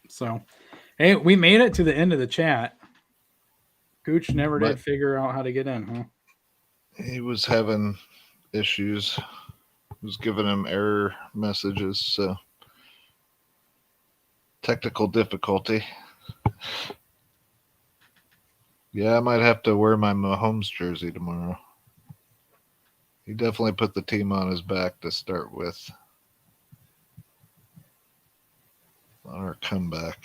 So, hey, we made it to the end of the chat. Gooch never did figure out how to get in, huh? He was having issues. Was giving him error messages, so technical difficulty. Yeah, I might have to wear my Mahomes jersey tomorrow. He definitely put the team on his back to start with. On our comeback.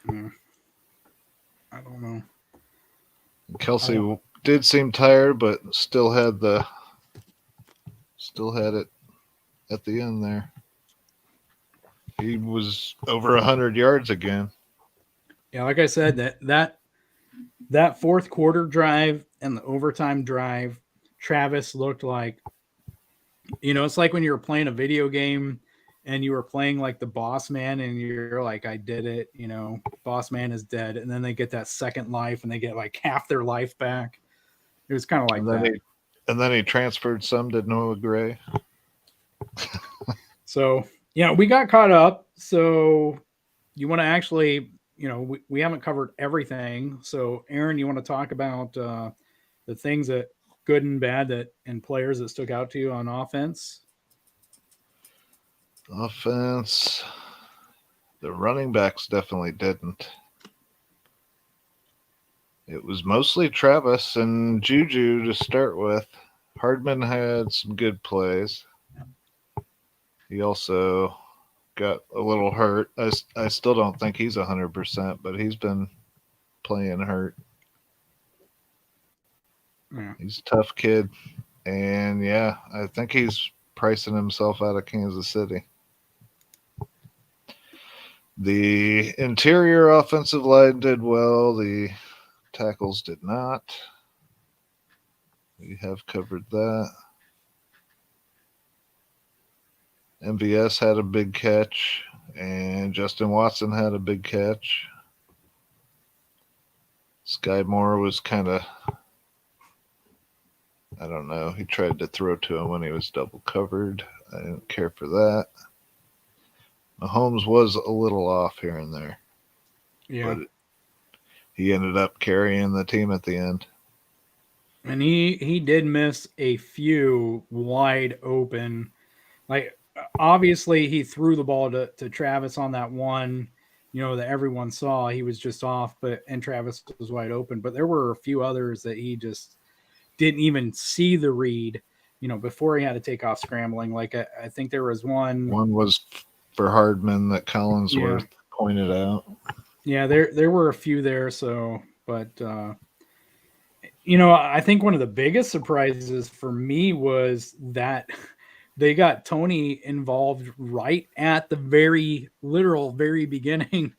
I don't know. Kelsey did seem tired, but still had the Still had it at the end there. He was over 100 yards again. Yeah, like I said, that fourth quarter drive and the overtime drive, Travis looked like, it's like when you were playing a video game and you were playing like the boss man and you're like, I did it, boss man is dead. And then they get that second life and they get like half their life back. It was kind of like that. And then he transferred some to Noah Gray. So, we got caught up. So you want to actually, we haven't covered everything. So Aaron, you want to talk about the things that good and bad and players that stuck out to you on offense? Offense, the running backs definitely didn't. It was mostly Travis and Juju to start with. Hardman had some good plays. He also got a little hurt. I still don't think he's 100%, but he's been playing hurt. Yeah. He's a tough kid. And yeah, I think he's pricing himself out of Kansas City. The interior offensive line did well. The tackles did not. We have covered that. MVS had a big catch, and Justin Watson had a big catch. Sky Moore was kind of, I don't know, he tried to throw to him when he was double covered. I didn't care for that. Mahomes was a little off here and there. Yeah. But he ended up carrying the team at the end. And he did miss a few wide open. Like, obviously, he threw the ball to Travis on that one, that everyone saw. He was just off, and Travis was wide open. But there were a few others that he just didn't even see the read, before he had to take off scrambling. Like, I think there was one. One was for Hardman that Collinsworth pointed out. Yeah, there were a few there. So, but I think one of the biggest surprises for me was that they got Tony involved right at the very beginning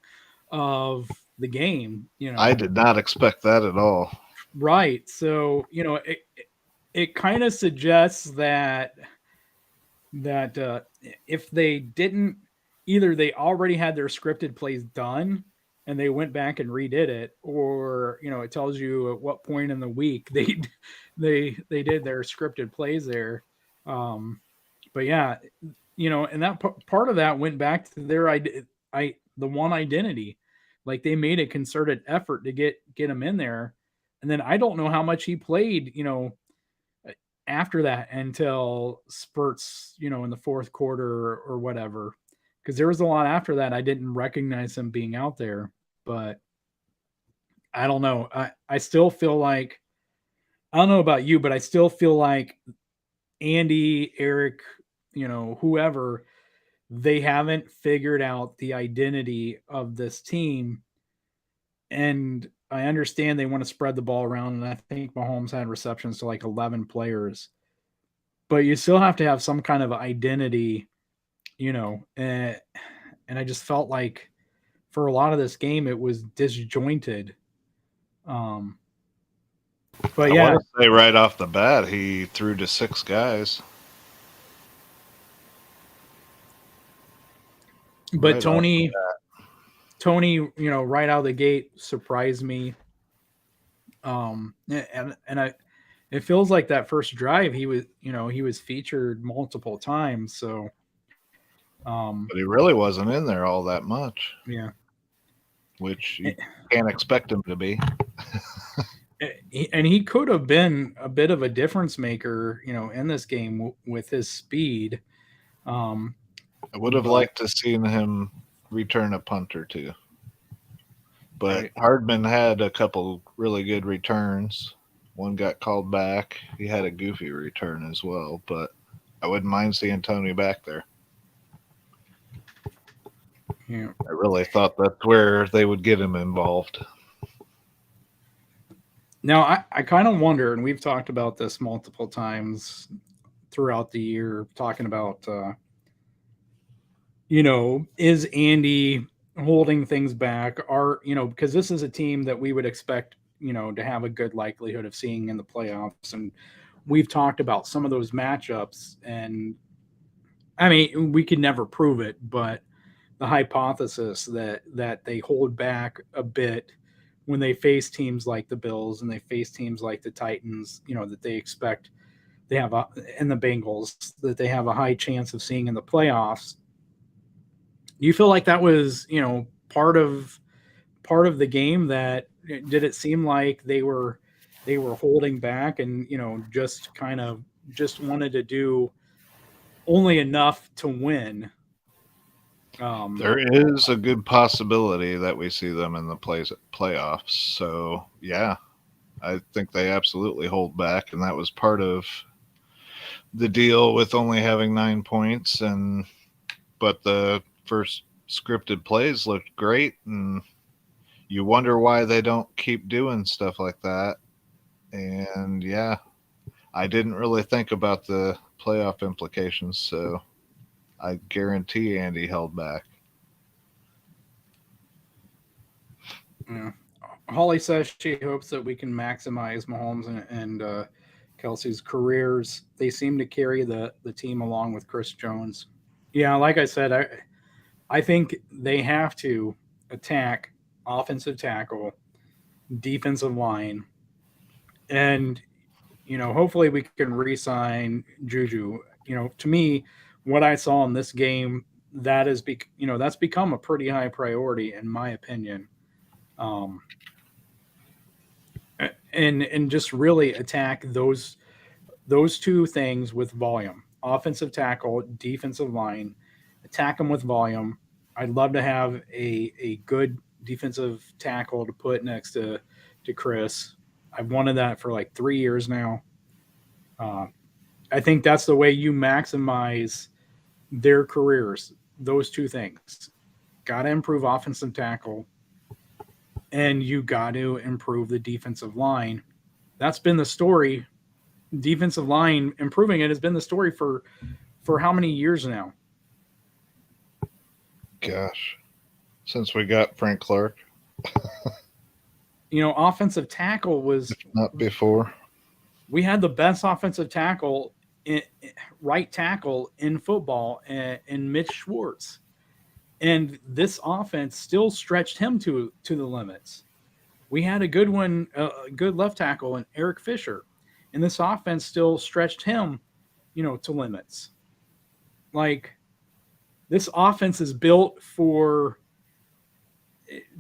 of the game. I did not expect that at all. Right. So, it kind of suggests that if they didn't, either they already had their scripted plays done and they went back and redid it, or it tells you at what point in the week they did their scripted plays there. But yeah, and that part of that went back to their the one identity. Like, they made a concerted effort to get him in there, and then I don't know how much he played, after that until spurts, in the fourth quarter or whatever. Because there was a lot after that I didn't recognize him being out there. But I don't know. I still feel like, I don't know about you, but I still feel like Andy, Eric, whoever, they haven't figured out the identity of this team. And I understand they want to spread the ball around, and I think Mahomes had receptions to like 11 players. But you still have to have some kind of identity, and I just felt like for a lot of this game it was disjointed. But yeah, I want to say right off the bat he threw to 6 guys. But Tony, right out of the gate surprised me. And it feels like that first drive he was featured multiple times. So, but he really wasn't in there all that much. Yeah, which you can't expect him to be. And he could have been a bit of a difference maker, in this game with his speed. I would have liked to seen him return a punt or two. But right. Hardman had a couple really good returns. One got called back. He had a goofy return as well, but I wouldn't mind seeing Tony back there. Yeah. I really thought that's where they would get him involved. Now, I kind of wonder, and we've talked about this multiple times throughout the year, talking about is Andy holding things back? Are because this is a team that we would expect to have a good likelihood of seeing in the playoffs, and we've talked about some of those matchups, and I mean we could never prove it, but the hypothesis that they hold back a bit when they face teams like the Bills and they face teams like the Titans, that they expect they have and the Bengals that they have a high chance of seeing in the playoffs. Do you feel like that was, part of the game? That did it seem like they were holding back and just kind of just wanted to do only enough to win? Um, There is a good possibility that we see them in the playoffs. So yeah, I think they absolutely hold back, and that was part of the deal with only having 9 points. And but the first scripted plays looked great, and you wonder why they don't keep doing stuff like that. And yeah, I didn't really think about the playoff implications, so I guarantee Andy held back. yeah. Holly says she hopes that we can maximize Mahomes and Kelsey's careers. They seem to carry the team along with Chris Jones. Yeah, like I said, I think they have to attack offensive tackle, defensive line, and hopefully we can re-sign Juju. To me, what I saw in this game, that's become a pretty high priority in my opinion. Um, and just really attack those two things with volume: offensive tackle, defensive line. Attack them with volume. I'd love to have a good defensive tackle to put next to Chris. I've wanted that for like 3 years now. Uh, I think that's the way you maximize their careers. Those two things: got to improve offensive tackle, and you got to improve the defensive line. That's been the story. Defensive line improving it has been the story for how many years now? Gosh, since we got Frank Clark, Offensive tackle was, not before. we had the best offensive tackle, right tackle in football, in Mitch Schwartz, and this offense still stretched him to the limits. We had a good one, a good left tackle in Eric Fisher, and this offense still stretched him, to limits. Like, this offense is built for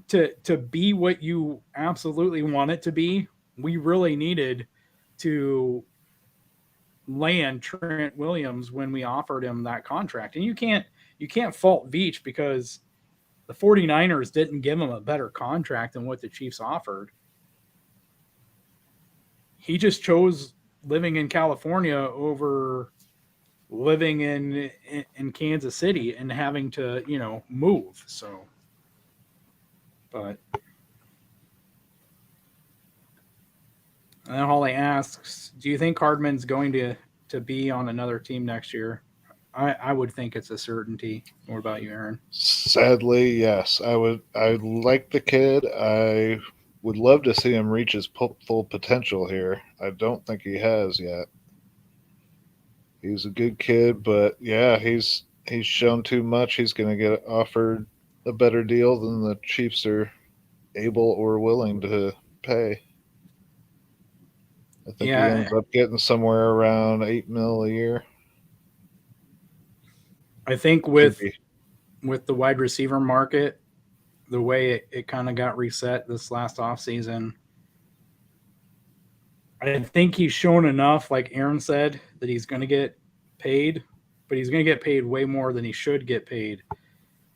to be what you absolutely want it to be. We really needed to land Trent Williams when we offered him that contract. And you can't fault Veach, because the 49ers didn't give him a better contract than what the Chiefs offered. He just chose living in California over living in Kansas City and having to, move. So, but and then Holly asks, "Do you think Hardman's going to be on another team next year?" I would think it's a certainty. What about you, Aaron? Sadly, yes. I would. I like the kid. I would love to see him reach his full potential here. I don't think he has yet. He's a good kid, but yeah, he's shown too much. He's going to get offered a better deal than the Chiefs are able or willing to pay. I think he Yeah, ends up getting somewhere around 8 mil a year. I think Could with be. with the wide receiver market, the way it kind of got reset this last offseason, I think he's shown enough, like Aaron said, that he's going to get paid, but he's going to get paid way more than he should get paid,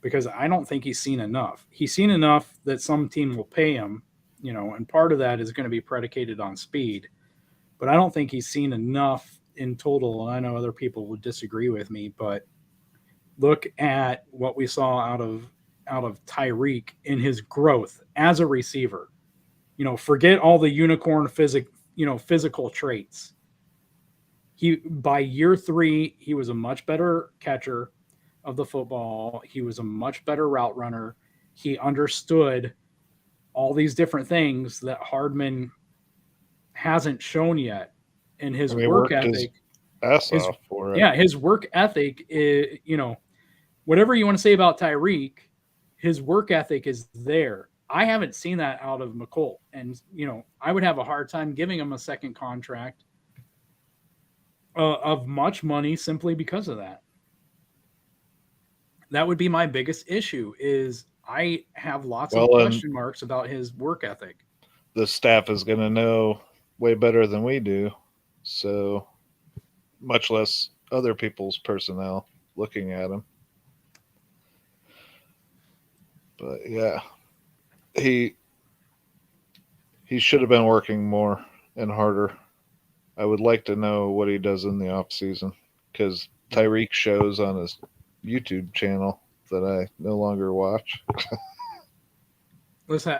because I don't think he's seen enough. He's seen enough that some team will pay him, and part of that is going to be predicated on speed. But I don't think he's seen enough in total. And I know other people would disagree with me, but look at what we saw out of Tyreek in his growth as a receiver. Forget all the unicorn physical traits. by year 3, he was a much better catcher of the football. He was a much better route runner. He understood all these different things that Hardman hasn't shown yet. And his And he work worked his ethic, ass his off for it. yeah, his work ethic is, whatever you want to say about Tyreek, his work ethic is there. I haven't seen that out of McColl. And, I would have a hard time giving him a second contract of much money simply because of that. That would be my biggest issue is I have lots of Well, and question marks about his work ethic. the staff is going to know way better than we do. So, much less other people's personnel looking at him. But yeah, he should have been working more and harder. I would like to know what he does in the off season because Tyreek shows on his YouTube channel that I no longer watch. Listen,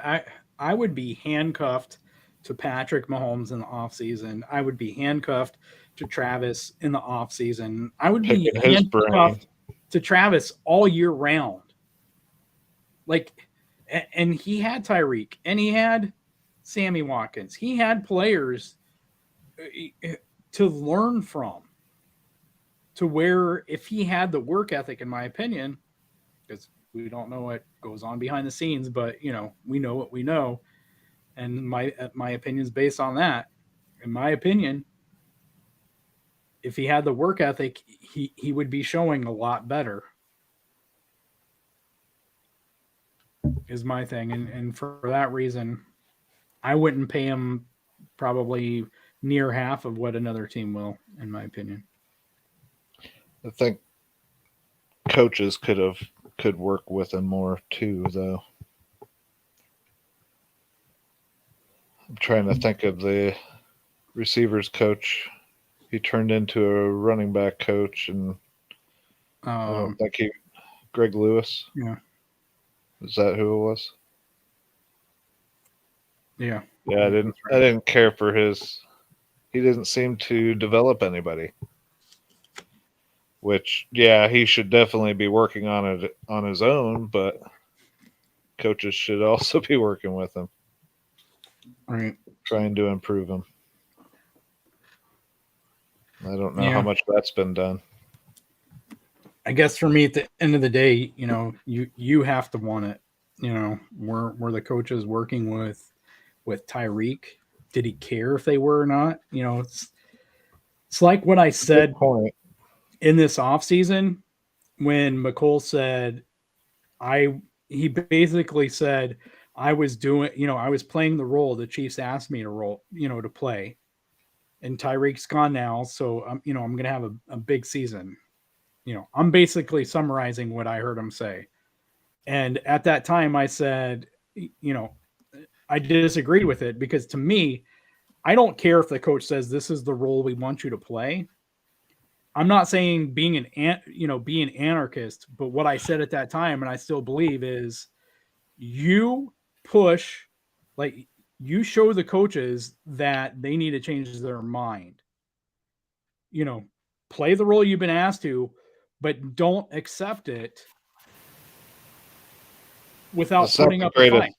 I would be handcuffed to Patrick Mahomes in the offseason. I would be handcuffed to Travis in the offseason. I would be Picking his brain. handcuffed to Travis all year round. Like, and he had Tyreek and he had Sammy Watkins. He had players to learn from, to where if he had the work ethic, in my opinion, because we don't know what goes on behind the scenes, but we know what we know, and my opinion is based on that. In my opinion, if he had the work ethic, he would be showing a lot better. Is my thing, and for that reason, I wouldn't pay him probably near half of what another team will, in my opinion. I think coaches could work with him more too, though. I'm trying to think of the receivers coach. He turned into a running back coach, and I don't think Greg Lewis. Yeah. Is that who it was? Yeah. Yeah, I didn't care for his. He didn't seem to develop anybody. Which, yeah, he should definitely be working on it on his own, but coaches should also be working with him. Right. Trying to improve him. I don't know how much that's been done. I guess for me, at the end of the day, you have to want it. Were the coaches working with Tyreek? Did he care if they were or not? It's like what I said in this offseason when McColl said, he basically said, I was doing, I was playing the role the Chiefs asked me to play. And Tyreek's gone now. So I'm going to have a big season. I'm basically summarizing what I heard him say. And at that time I said, I disagreed with it because to me, I don't care if the coach says this is the role we want you to play. I'm not saying being be an anarchist, but what I said at that time, and I still believe, is you push, like you show the coaches that they need to change their mind. Play the role you've been asked to, but don't accept it without putting up a fight.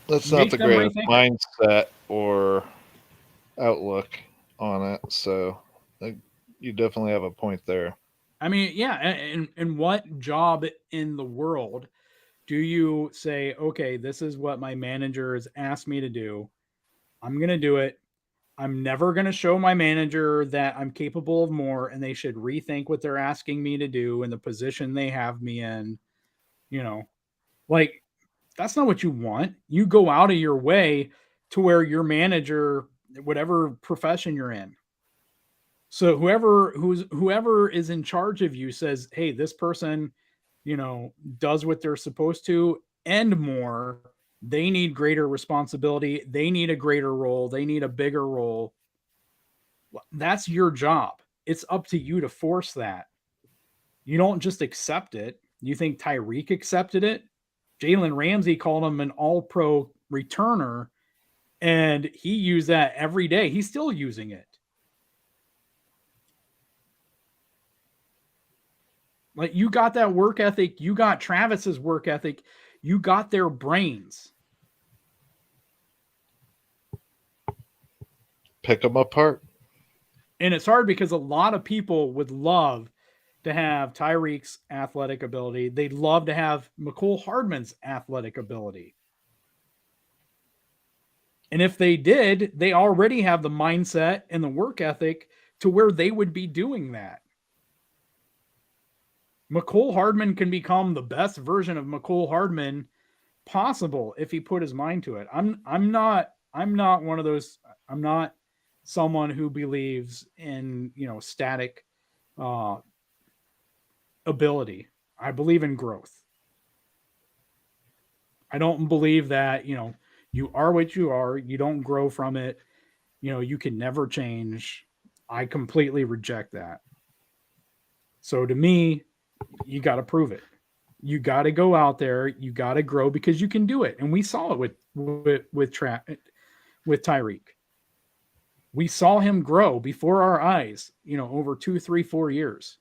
That's not the greatest mindset or outlook on it. So you definitely have a point there. I mean, yeah. And what job in the world do you say, okay, this is what my manager has asked me to do. I'm going to do it. I'm never going to show my manager that I'm capable of more and they should rethink what they're asking me to do in the position they have me in. Like, that's not what you want. You go out of your way to where your manager, whatever profession you're in. So whoever is in charge of you says, hey, this person, does what they're supposed to and more. They need greater responsibility. They need a greater role. They need a bigger role. That's your job. It's up to you to force that. You don't just accept it. You think Tyreek accepted it? Jalen Ramsey called him an all-pro returner, and he used that every day. He's still using it. Like, you got that work ethic. You got Travis's work ethic. You got their brains. Pick them apart. And it's hard because a lot of people would love to have Tyreek's athletic ability. They'd love to have McCole Hardman's athletic ability. And if they did, they already have the mindset and the work ethic to where they would be doing that. McCole Hardman can become the best version of McCole Hardman possible if he put his mind to it. I'm not one of those. I'm not someone who believes in static uh, ability. I believe in growth. I don't believe that you are what you are. You don't grow from it. You can never change. I completely reject that. So to me, you got to prove it. You got to go out there. You got to grow because you can do it. And we saw it with Tyreek. We saw him grow before our eyes. Over 2, 3, 4 years.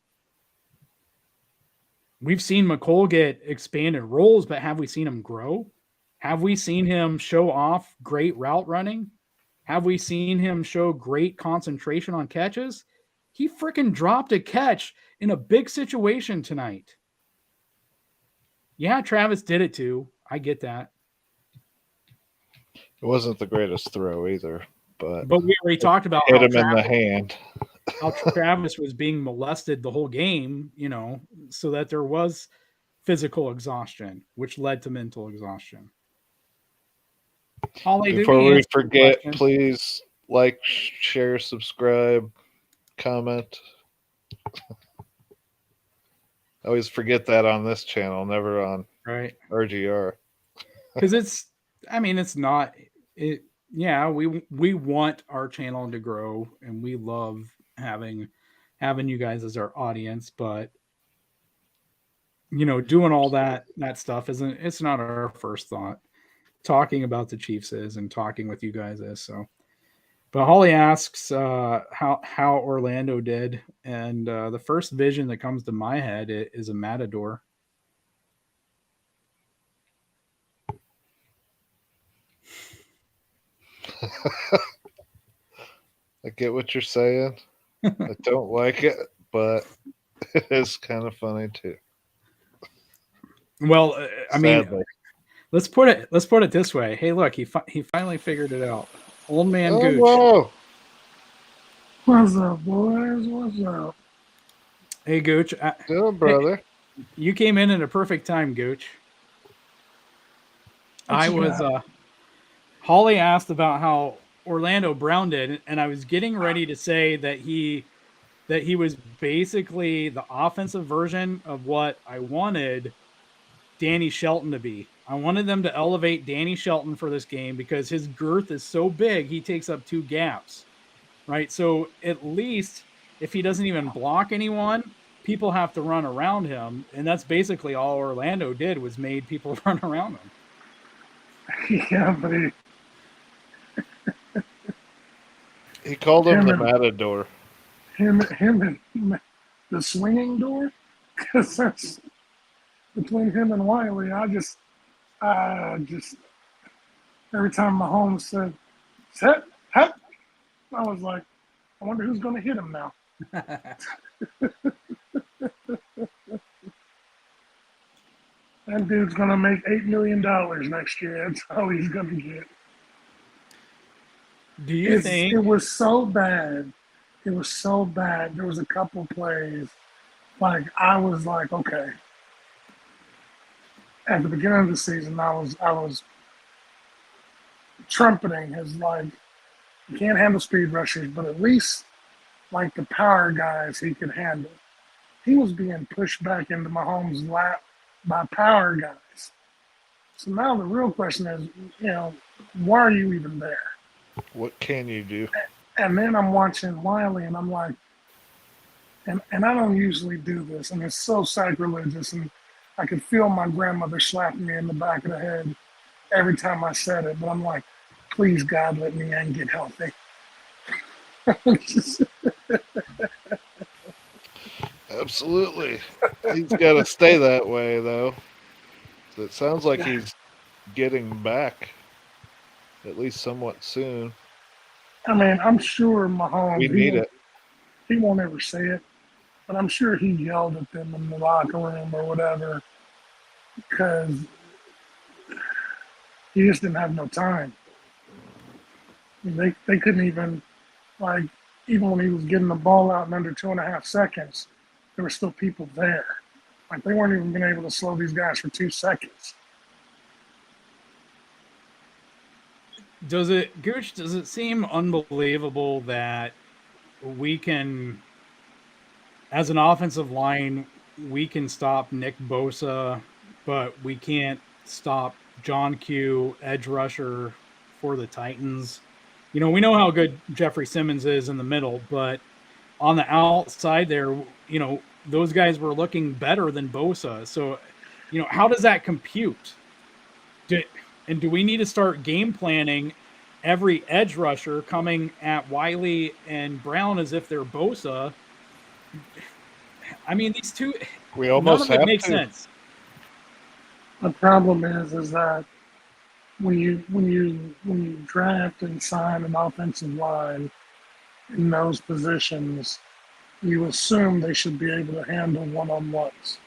We've seen McCole get expanded roles, but have we seen him grow? Have we seen him show off great route running? Have we seen him show great concentration on catches? He freaking dropped a catch in a big situation tonight. Yeah, Travis did it too. I get that. It wasn't the greatest throw either, but we already talked about hit him in the hand. How Travis was being molested the whole game, so that there was physical exhaustion, which led to mental exhaustion. Holly, before we forget, please like, share, subscribe, comment. I always forget that on this channel, never on RGR. Because it's not it. Yeah, we want our channel to grow, and we love having you guys as our audience, but doing all that stuff it's not our first thought. Talking about the Chiefs is, and talking with you guys is. So, but Holly asks how Orlando did, and the first vision that comes to my head is a matador. I get what you're saying. I don't like it, but it is kind of funny too. Well, I mean, let's put it this way. Hey, look, he finally figured it out. Old man Gooch. Whoa. What's up, boys? What's up? Hey, Gooch. Good, brother. Hey, you came in at a perfect time, Gooch. Holly asked about how Orlando Brown did, and I was getting ready to say that he was basically the offensive version of what I wanted Danny Shelton to be. I wanted them to elevate Danny Shelton for this game because his girth is so big, he takes up 2 gaps, right? So at least if he doesn't even block anyone, people have to run around him, and that's basically all Orlando did was made people run around him. Yeah, but he called him the matador. Him and the swinging door, because that's between him and Wiley. I just every time Mahomes said "set, hep," I was like, I wonder who's going to hit him now. That dude's going to make $8 million next year. That's all he's going to get. Do you think it was so bad? It was so bad. There was a couple plays, like I was like, okay. At the beginning of the season, I was trumpeting as like, you can't handle speed rushers, but at least like the power guys he could handle. He was being pushed back into Mahomes' lap by power guys. So now the real question is, why are you even there? What can you do? And then I'm watching Wiley, and I'm like, and I don't usually do this, and it's so sacrilegious, and I could feel my grandmother slapping me in the back of the head every time I said it, but I'm like, please, God, let me and get healthy. Absolutely. He's got to stay that way, though. So it sounds like he's getting back, at least somewhat soon. I mean, I'm sure We Mahomes, need it. he won't ever say it, but I'm sure he yelled at them in the locker room or whatever because he just didn't have no time. I mean, they couldn't even, like, even when he was getting the ball out in under 2.5 seconds, there were still people there. Like, they weren't even being able to slow these guys for 2 seconds. Does it seem unbelievable that we can, as an offensive line, we can stop Nick Bosa, but we can't stop John Q, edge rusher for the Titans? You know, we know how good Jeffrey Simmons is in the middle, but on the outside there, you know, those guys were looking better than Bosa. So, you know, how does that compute? Do we need to start game planning every edge rusher coming at Wiley and Brown as if they're Bosa? I mean, these two, We none almost of it have makes to. sense. The problem is that when you draft and sign an offensive line in those positions, you assume they should be able to handle one-on-ones.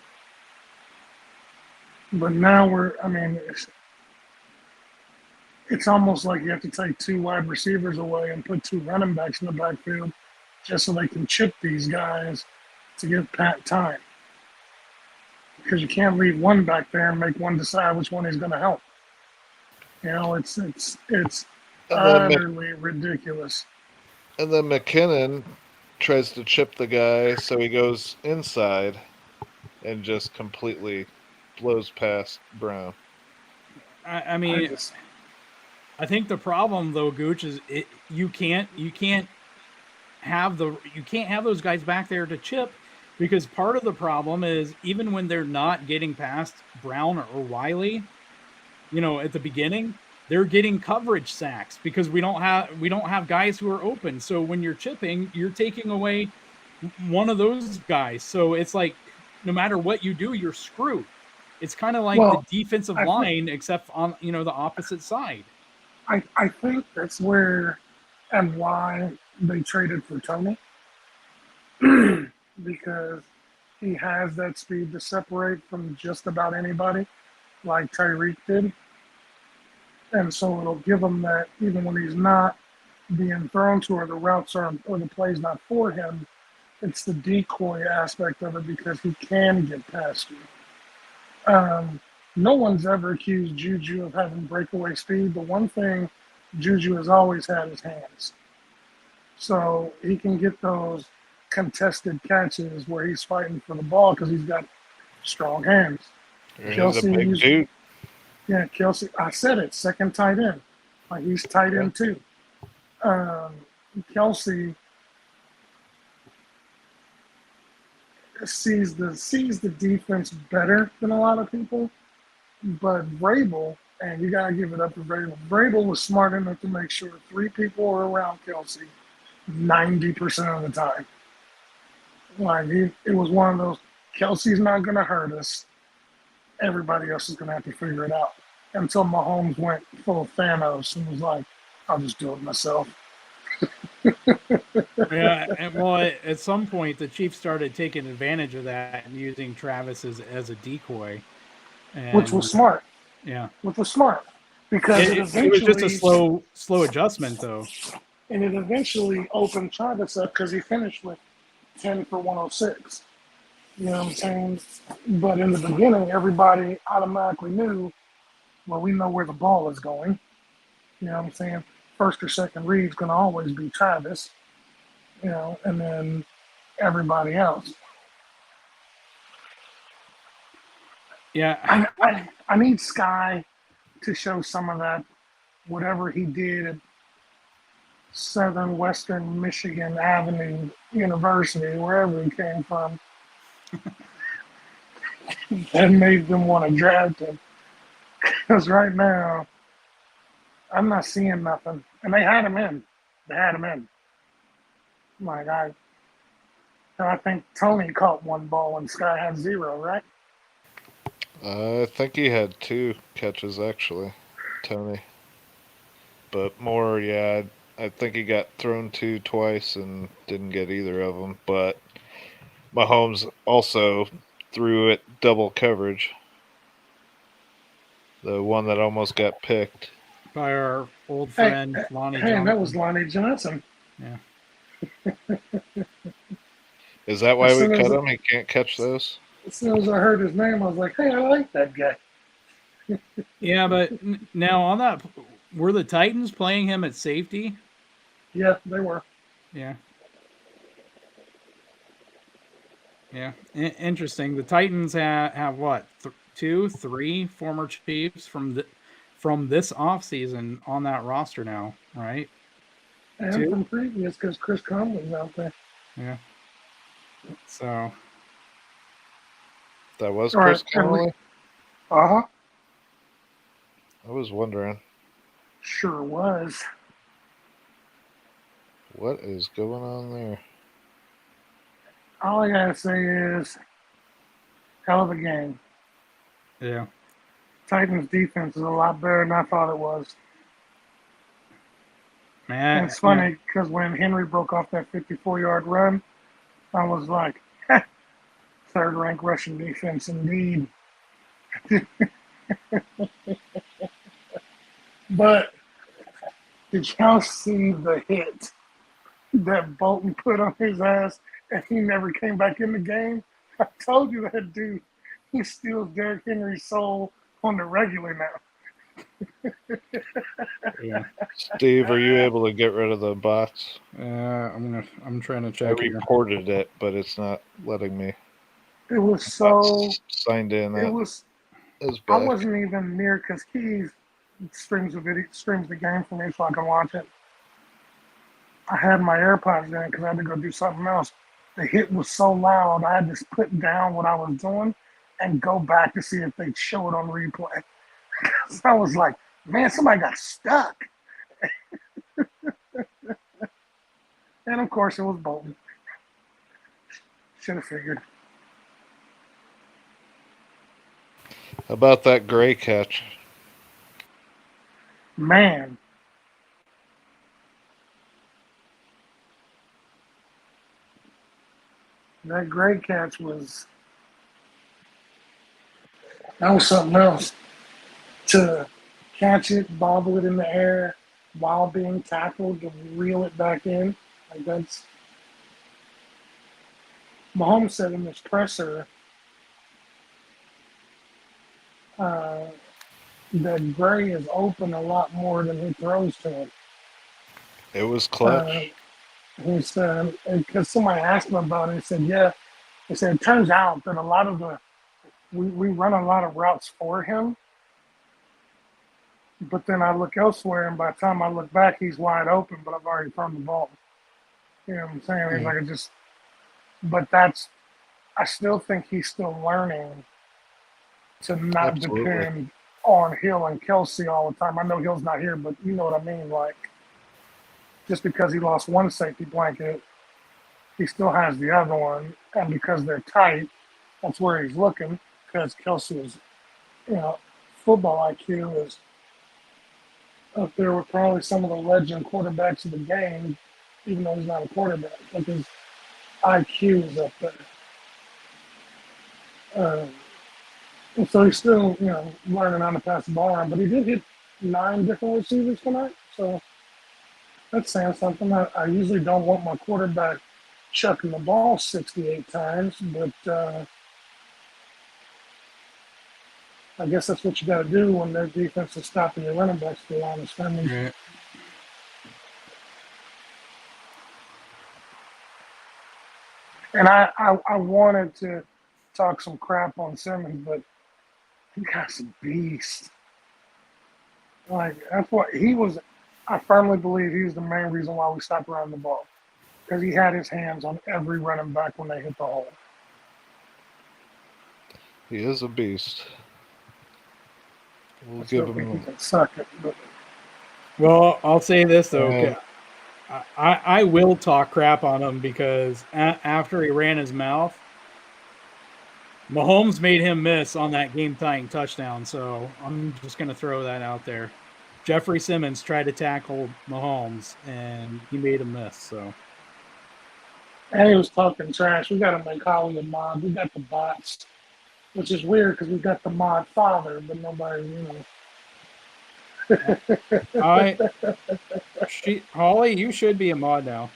But now it's almost like you have to take 2 wide receivers away and put 2 running backs in the backfield just so they can chip these guys to give Pat time. Because you can't leave one back there and make one decide which one he's going to help. You know, it's And utterly ridiculous. and then McKinnon tries to chip the guy, so he goes inside and just completely blows past Brown. I mean, I think the problem though, Gooch, is you can't have those guys back there to chip, because part of the problem is even when they're not getting past Brown or Wiley, you know, at the beginning, they're getting coverage sacks because we don't have guys who are open. So when you're chipping, you're taking away one of those guys. So it's like no matter what you do, you're screwed. It's kind of like the Well, defensive I think, ame except on, you know, the opposite side. I think that's where and why they traded for Tony because he has that speed to separate from just about anybody, like Tyreek did. And so it'll give him that even when he's not being thrown to or the routes are or the play's not for him, it's the decoy aspect of it because he can get past you. No one's ever accused Juju of having breakaway speed. The one thing Juju has always had is hands. So he can get those contested catches where he's fighting for the ball because he's got strong hands. He's a big dude. Yeah, Kelsey, I said it, second tight end. Like he's tight end too. Kelsey sees the defense better than a lot of people, but Vrabel, and you gotta give it up to Vrabel. Vrabel was smart enough to make sure 3 people were around Kelsey 90% of the time. Like it was one of those. Kelsey's not gonna hurt us. Everybody else is gonna have to figure it out. Until Mahomes went full Thanos and was like, "I'll just do it myself." Yeah, and well, at some point, the Chiefs started taking advantage of that and using Travis as a decoy, Which was and smart. yeah, Which was smart because it was just a slow adjustment though. and it eventually opened Travis up because he finished with 10 for 106. You know what I'm saying? But in the beginning, everybody automatically knew, well, we know where the ball is going. You know what I'm saying? First or second read's going to always be Travis, you know, and then everybody else. Yeah, I need Sky to show some of that, whatever he did at Southern Western Michigan Avenue University, wherever he came from, that made them want to draft him. Because right now, I'm not seeing nothing. And they had him in. They had him in. Like, And I think Tony caught one ball and Sky had 0, right? I think he had 2 catches actually, Tony. But more, yeah, I think he got thrown to twice and didn't get either of them. But Mahomes also threw it double coverage. The one that almost got picked. By our old Hey, friend Lonnie hey, Johnson. that was Lonnie Johnson. Yeah. Is that why we cut him? He can't catch those? As soon as I heard his name, I was like, hey, I like that guy. Yeah, but now on that, were the Titans playing him at safety? Yeah, they were. Yeah. Yeah. Interesting. The Titans have what? 2, 3 former Chiefs from this offseason on that roster now, right? And 2? from previous, because Chris Conley's out there. Yeah. So. That was Chris Conley? Uh-huh. I was wondering. Sure was. What is going on there? All I gotta say is, hell of a game. Yeah. Titans defense is a lot better than I thought it was. Man, and it's funny because when Henry broke off that 54-yard run, I was like, third-ranked rushing defense indeed. But did y'all see the hit that Bolton put on his ass and he never came back in the game? I told you that dude, he steals Derrick Henry's soul on the regular now. Yeah. Steve, are you able to get rid of the bots? I'm trying to I check here. reported it, but it's not letting me. It was so signed in. It was. I wasn't even near because Keas streams the game for me so I can watch it. I had my AirPods in because I had to go do something else. The hit was so loud, I had to put down what I was doing and go back to see if they'd show it on replay. So I was like, man, somebody got stuck. And of course, it was Bolton. Should have figured. How about that Gray catch? Man. That Gray catch was something else. To catch it, bobble it in the air while being tackled, to reel it back in. Like that's Mahomes said in this presser that Gray is open a lot more than he throws to him. It was clutch. He said, because somebody asked him about it, he said, yeah. He said, it turns out that a lot of we run a lot of routes for him, but then I look elsewhere, and by the time I look back, he's wide open, but I've already thrown the ball. You know what I'm saying? He's like, but I still think he's still learning to not depend on Hill and Kelsey all the time. I know Hill's not here, but you know what I mean? Like, just because he lost one safety blanket, he still has the other one. And because they're tight, that's where he's looking, because Kelsey is, football IQ is up there with probably some of the legend quarterbacks of the game, even though he's not a quarterback. Like his IQ is up there. And so he's still, learning how to pass the ball around. But he did hit 9 different receivers tonight. So that's saying something. I usually don't want my quarterback chucking the ball 68 times, but I guess that's what you got to do when their defense is stopping your running backs for the line of scrimmage. Right. And I wanted to talk some crap on Simmons, but he got some beast. Like, that's what he was. I firmly believe he was the main reason why we stopped running the ball, because he had his hands on every running back when they hit the hole. He is a beast. We'll give him. He can suck it. But... Well, I'll say this though. I will talk crap on him because after he ran his mouth, Mahomes made him miss on that game-tying touchdown. So I'm just going to throw that out there. Jeffrey Simmons tried to tackle Mahomes, and he made him miss. So And he was talking trash. We got to make Holly a mod. We got the bots, which is weird because we got the mod father, but nobody, Holly, you should be a mod now.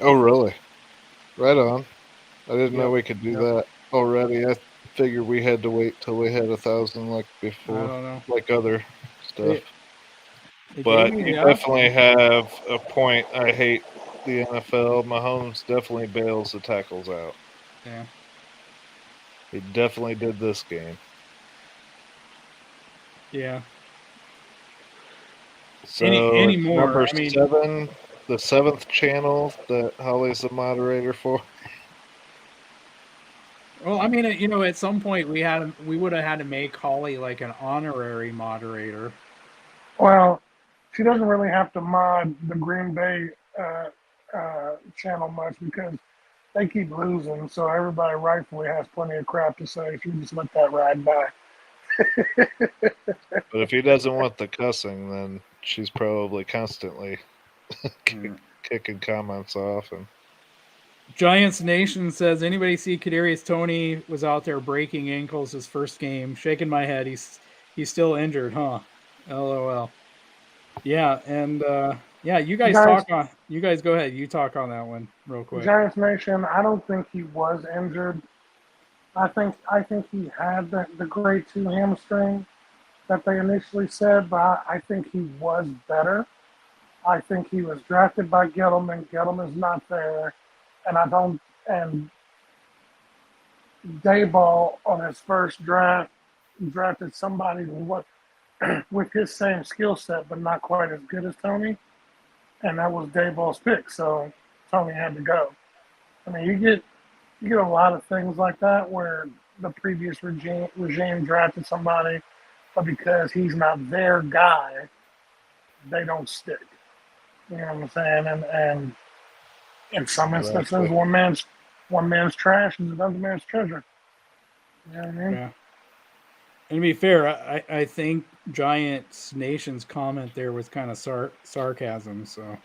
Oh, really? Right on. I didn't know Yep. we could do that already. I figured we had to wait till we had 1,000 like before, I don't know. like other stuff. They But gave me you the definitely have a point. I hate the NFL. Mahomes definitely bails the tackles out. Yeah. He definitely did this game. Yeah. So Anymore, number I mean, 7, the 7th channel that Holly's the moderator for. well, I mean, at some point we would have had to make Holly like an honorary moderator. well, she doesn't really have to mod the Green Bay channel much because they keep losing. So everybody rightfully has plenty of crap to say. She can just let that ride by. But if he doesn't want the cussing, then she's probably constantly kicking comments off. And Giants Nation says, anybody see Kadarius Toney was out there breaking ankles his first game? Shaking my head. He's still injured, huh? LOL. Yeah, and you guys go ahead. You talk on that one real quick. Giants Nation, I don't think he was injured. I think he had the grade 2 hamstring that they initially said, but I think he was better. I think he was drafted by Gettleman. Gettleman's not there, and Dayball on his first draft drafted somebody with his same skill set, but not quite as good as Tony, and that was Dayball's pick. So Tony had to go. I mean, you get a lot of things like that where the previous regime drafted somebody, but because he's not their guy, they don't stick. You know what I'm saying? And in some instances, one man's trash is another man's treasure. You know what I mean? Yeah. And to be fair, I think Giants Nation's comment there was kind of sarcasm. So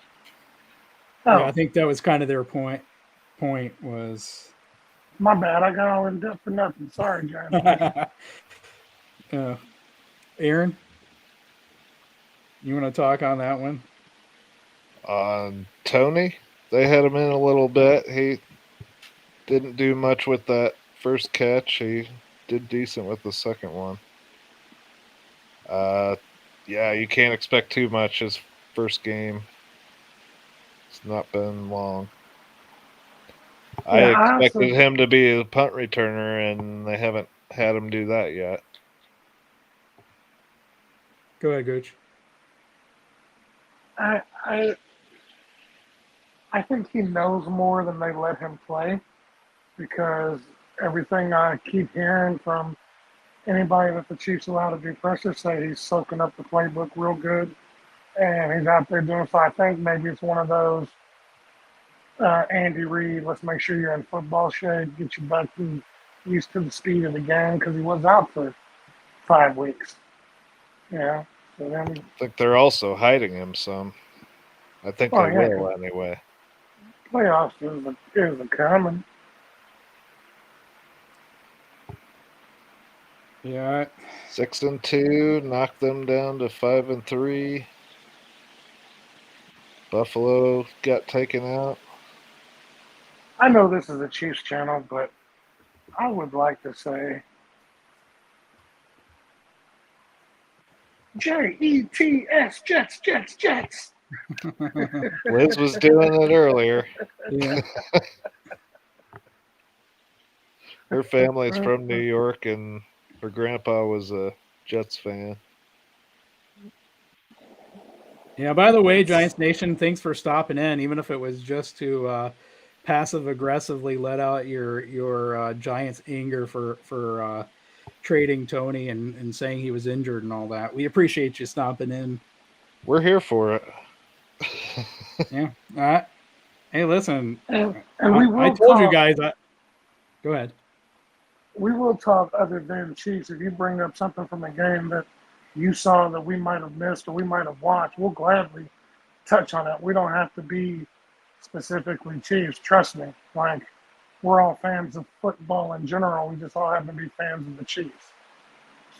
yeah, I think that was kind of their point. Was my bad. I got all in depth for nothing. Sorry, Giants. Aaron, you want to talk on that one? Tony, they had him in a little bit. He didn't do much with that first catch. He did decent with the second one. Yeah, you can't expect too much his first game. It's not been long. Yeah, I expected him to be a punt returner, and they haven't had him do that yet. Go ahead, Gooch. I think he knows more than they let him play because everything I keep hearing from anybody that the Chiefs allow to do pressure say he's soaking up the playbook real good, and he's out there doing so. I think maybe it's one of those Andy Reid, let's make sure you're in football shape, get you back used to the speed of the game because he was out for 5 weeks. Yeah. So then, I think they're also hiding him some. I think they will anyway. Playoffs is a coming. Yeah. 6-2, knocked them down to 5-3. Buffalo got taken out. I know this is a Chiefs channel, but I would like to say Jets, Jets. Liz was doing it earlier. Yeah. Her family's from New York, and her grandpa was a Jets fan. Yeah, by the way, Giants Nation, thanks for stopping in, even if it was just to passive aggressively let out your Giants anger for trading Tony and saying he was injured and all that. We appreciate you stopping in. We're here for it. Yeah. Hey, listen. And we I will told you talk. guys. Go ahead. We will talk other than Chiefs. If you bring up something from a game that you saw that we might have missed or we might have watched, we'll gladly touch on it. We don't have to be specifically Chiefs. Trust me. Like, we're all fans of football in general. We just all happen to be fans of the Chiefs.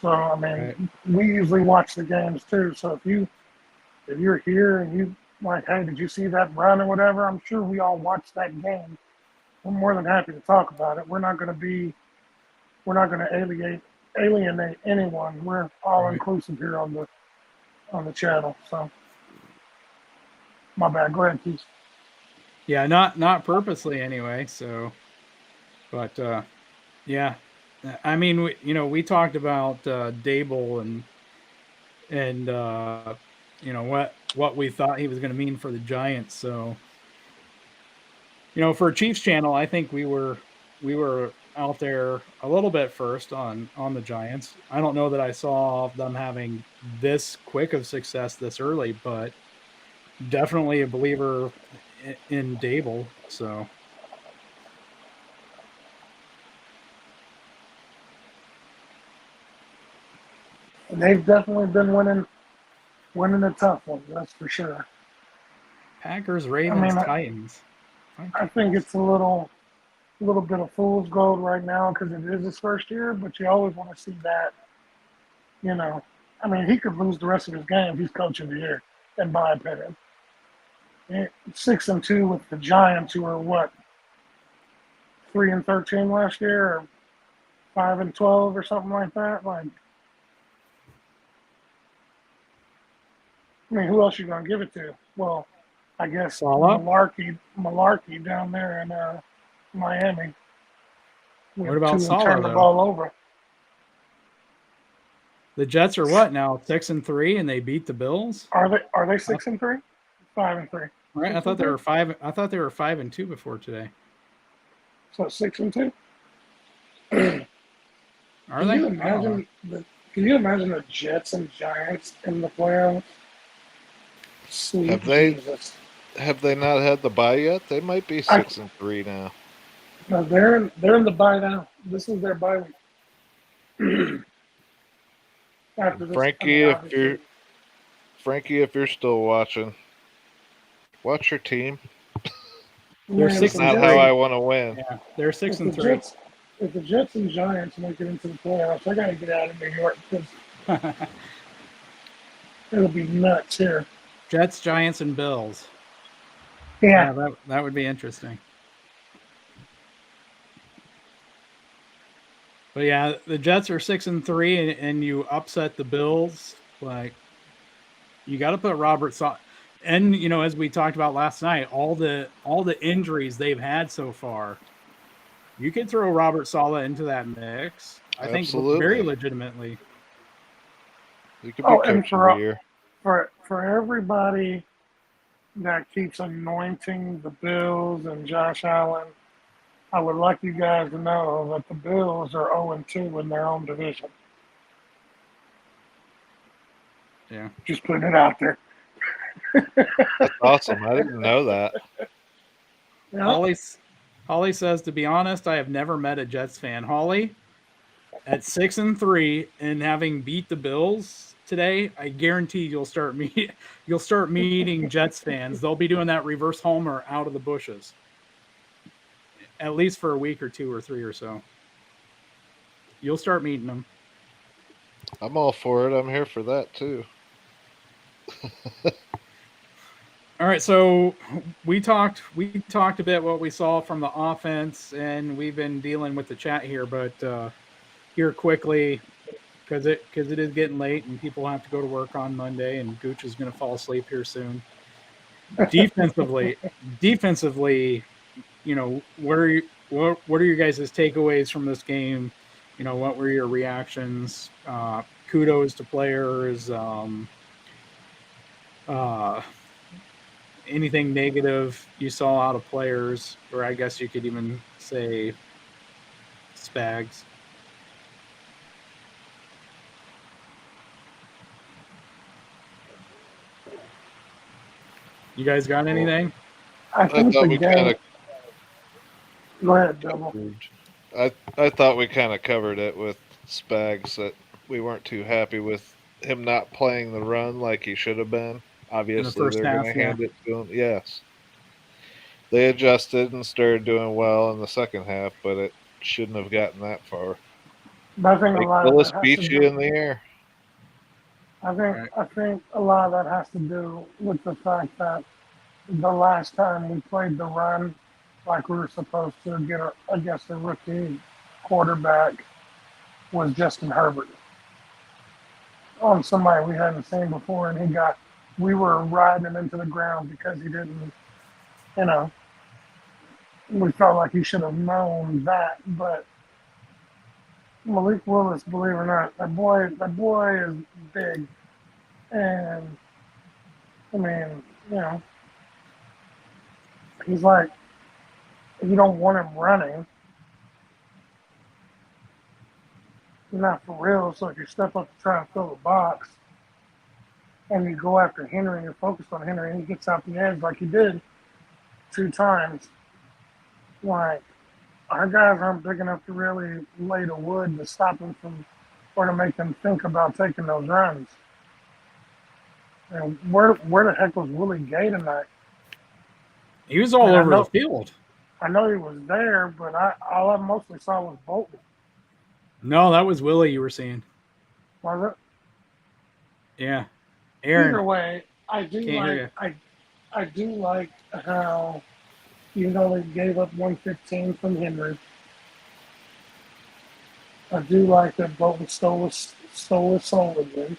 So I Right. mean, we usually watch the games too. So if you're here and you like, hey, did you see that run or whatever? I'm sure we all watched that game. We're more than happy to talk about it. We're not going to alienate anyone. We're all Right. inclusive here on the channel. So my bad. Go ahead, Keith. Yeah. Not purposely anyway. So, but yeah. I mean, we talked about Dable and what we thought he was going to mean for the Giants. So, for a Chiefs channel, I think we were out there a little bit first on the Giants. I don't know that I saw them having this quick of success this early, but definitely a believer in Dable. So And they've definitely been winning a tough one. That's for sure. Packers, I Ravens, mean, Titans, I think Vikings. it's a little bit of fool's gold right now because it is his first year. But you always want to see that. You know, I mean, he could lose the rest of his game if he's coaching the year, in my opinion. 6-2 with the Giants, who are what 3-13 last year, or 5-12, or something like that. Like, I mean, who else you gonna give it to? Well, I guess Sala. Malarkey down there in Miami What with about two and Sala turn the though? ball over. The Jets are what now? 6-3, and they beat the Bills. Are they I, 6-3? 5-3. right? I Six thought and they three. were five. I thought they were 5-2 before today. So 6-2. Are Can they? you I don't know. imagine the Can you imagine the Jets and Giants in the playoffs? Have Sweet they Jesus! have they not had the bye yet? They might be I 6-3 now. no, they're in the bye now. This is their bye week. And After this, I mean, obviously, Frankie, if you're still watching, watch your team. They're man, This is six and not how three. I want to win. Yeah, they're six if the and three. Jets, if the Jets and Giants make it into the playoffs, I got to get out of New York because it'll be nuts here. Jets, Giants, and Bills. Yeah, Yeah, that would be interesting. But yeah, the Jets are 6-3, and you upset the Bills. Like, you got to put Robert Sala. And as we talked about last night, all the injuries they've had so far, you could throw Robert Sala into that mix. I think very Absolutely. legitimately. You could be oh, and coach of the year. for everybody that keeps anointing the Bills and Josh Allen, I would like you guys to know that the Bills are 0-2 in their own division. Yeah. Just putting it out there. That's awesome. I didn't know that. Yeah. Holly says, to be honest, I have never met a Jets fan. Holly, at 6-3 and having beat the Bills today, I guarantee you'll start meeting Jets fans. They'll be doing that reverse homer out of the bushes, at least for a week or two or three or so. You'll start meeting them. I'm all for it. I'm here for that too. All right, so we talked a bit what we saw from the offense, and we've been dealing with the chat here, but here quickly, because it is getting late and people have to go to work on Monday, and Gooch is going to fall asleep here soon. Defensively, what are your guys' takeaways from this game? What were your reactions? Kudos to players. Uh, Anything negative you saw out of players, or I guess you could even say Spags. You guys got anything? I I think thought the we kind game. of Go ahead, Double. I thought we kind of covered it with Spags that we weren't too happy with him not playing the run like he should have been. In the Obviously, first they're going half, to yeah. hand it to him. Yes, they adjusted and started doing well in the second half, but it shouldn't have gotten that far. But I think a Make lot of Willis that has to beat you do. in the air. Right. I think a lot of that has to do with the fact that the last time we played the run like we were supposed to against a rookie quarterback was Justin Herbert on somebody we hadn't seen before, and we were riding him into the ground because he didn't, you know, we felt like he should have known that. But Malik Willis, believe it or not, that boy is big, and I mean, you know, he's like, you don't want him running. Not for real. So if you step up to try and fill the box and you go after Henry and you're focused on Henry and he gets out the edge like he did 2 times, like our guys aren't big enough to really lay the wood to stop him from or to make them think about taking those runs. And where the heck was Willie Gay tonight? He was all I over know- the field. I know he was there, but all I mostly saw was Bolton. No, that was Willie you were seeing. Was Yeah. it? Aaron, Either way, I do can't hear I do like how even though they gave up 115 from Henry, I do like that Bolton stole his soul again,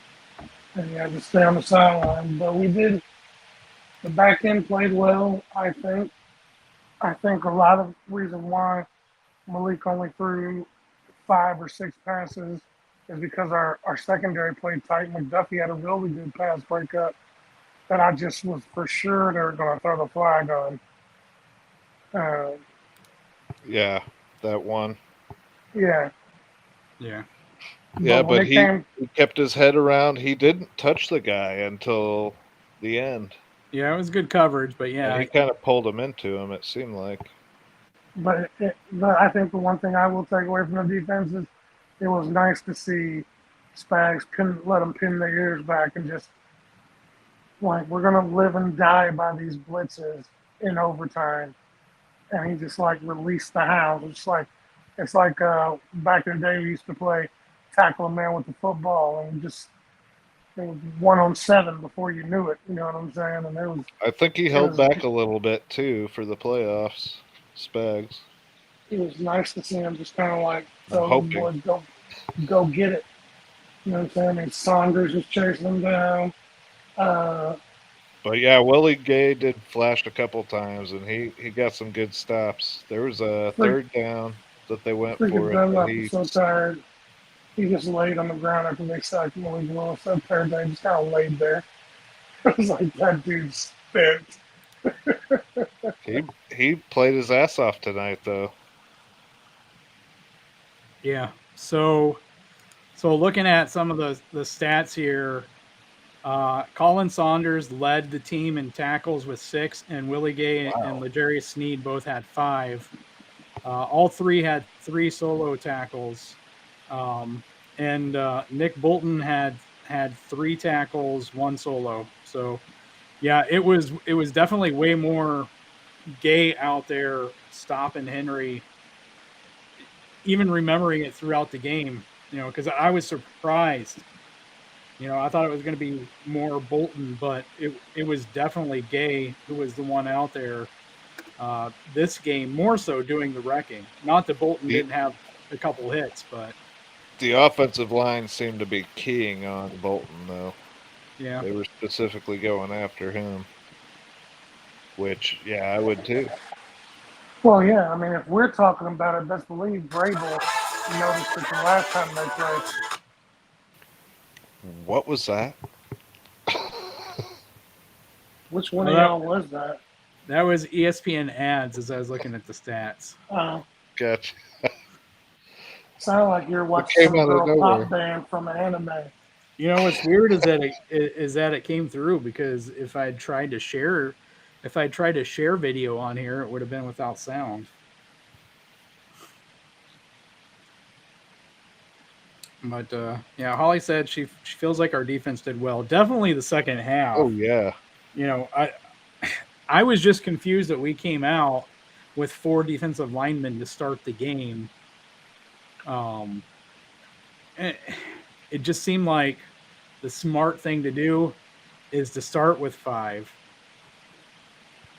and he had to stay on the sideline. But the back end played well, I think. I think a lot of reason why Malik only threw 5 or 6 passes is because our secondary played tight. McDuffie had a really good pass breakup that I just was for sure they were going to throw the flag on. Yeah, that one. Yeah. Yeah. Yeah, when but it he came, kept his head around. He didn't touch the guy until the end. Yeah, it was good coverage, but And yeah, he kind of pulled him into him, it seemed like. but I think the one thing I will take away from the defense is it was nice to see Spags let them pin their ears back and just like we're gonna live and die by these blitzes in overtime, and he just like released the house. It's like back in the day we used to play tackle a man with the football and just it was 1-on-7 before you knew it. You know what I'm saying? And I think he held back a little bit too for the playoffs. Spags. it was nice to see him just kind of like I'm tell the hoping. boys go get it. You know what I'm saying? I mean, Saunders was chasing him down. But yeah, Willie Gay did flash a couple times, and he got some good stops. There was a third down that they went Freaking for it. Dunlap That was so tired. He just laid on the ground after they sacked Malik Willis. That third day, just kind of laid there. I was like, that dude's spent. he played his ass off tonight, though. yeah. So looking at some of the stats here, Colin Saunders led the team in tackles with 6, and Willie Gay and L'Jarius Sneed both had 5. All 3 had 3 solo tackles, and Nick Bolton had 3 tackles, 1 solo. So, yeah, it was definitely way more Gay out there stopping Henry. Even remembering it throughout the game, because I was surprised. I thought it was going to be more Bolton, but it was definitely Gay who was the one out there this game, more so doing the wrecking. Not that Bolton didn't have a couple hits, but the offensive line seemed to be keying on Bolton, though. Yeah, they were specifically going after him, which I would too. Well, yeah, I mean, if we're talking about it, best believe Vrabel noticed it the last time they played. What was that? Which one of y'all was that? That was ESPN ads as I was looking at the stats. Gotcha. Sounded like you're watching some girl pop band from an anime. You know what's weird is that it came through because if I tried to share video on here, it would have been without sound. But yeah, Holly said she feels like our defense did well. Definitely the second half. Oh yeah. You know, I was just confused that we came out with 4 defensive linemen to start the game. Um, it, it just seemed like the smart thing to do is to start with 5.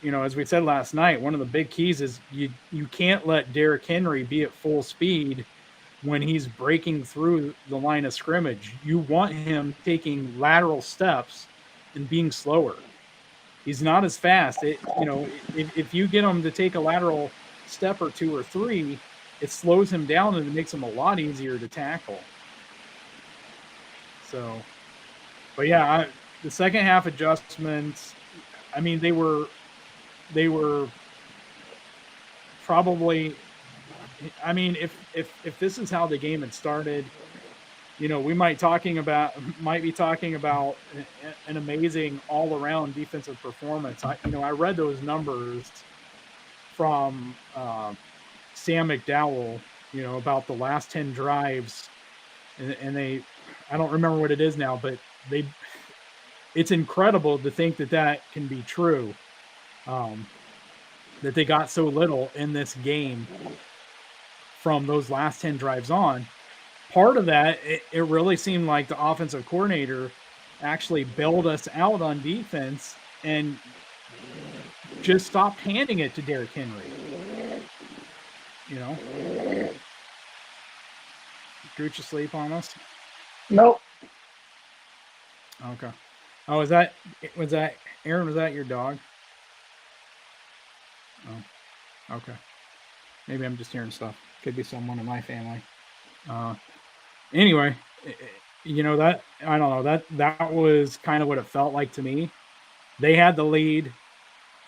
You know, as we said last night, one of the big keys is you can't let Derrick Henry be at full speed when he's breaking through the line of scrimmage. You want him taking lateral steps and being slower. He's not as fast. If you get him to take a lateral step or 2 or 3, it slows him down and it makes him a lot easier to tackle. So, but yeah, the second half adjustments, I mean, they were probably, I mean, if this is how the game had started, you know, we might be talking about an amazing all around defensive performance. I read those numbers from Sam McDowell, you know, about the last 10 drives, and I don't remember what it is now, but it's incredible to think that can be true. That they got so little in this game from those last 10 drives on. Part of that, it really seemed like the offensive coordinator actually bailed us out on defense and just stopped handing it to Derrick Henry. You know? Gooch asleep on us? Nope. Okay. Oh, was that Aaron, was that your dog? Oh, okay. Maybe I'm just hearing stuff. Could be someone in my family. Anyway, you know, that I don't know, that was kind of what it felt like to me. They had the lead.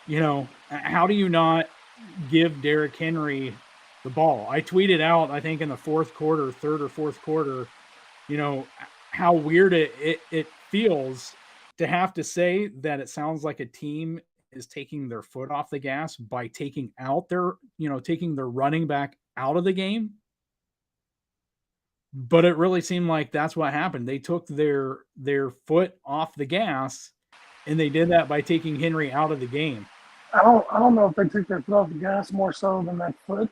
You know, how do you not give Derrick Henry the ball? I tweeted out, I think in the third or fourth quarter, you know, how weird it feels to have to say that it sounds like a team is taking their foot off the gas by taking their running back out of the game. But it really seemed like that's what happened. They took their foot off the gas, and they did that by taking Henry out of the game. I don't know if they took their foot off the gas more so than that foot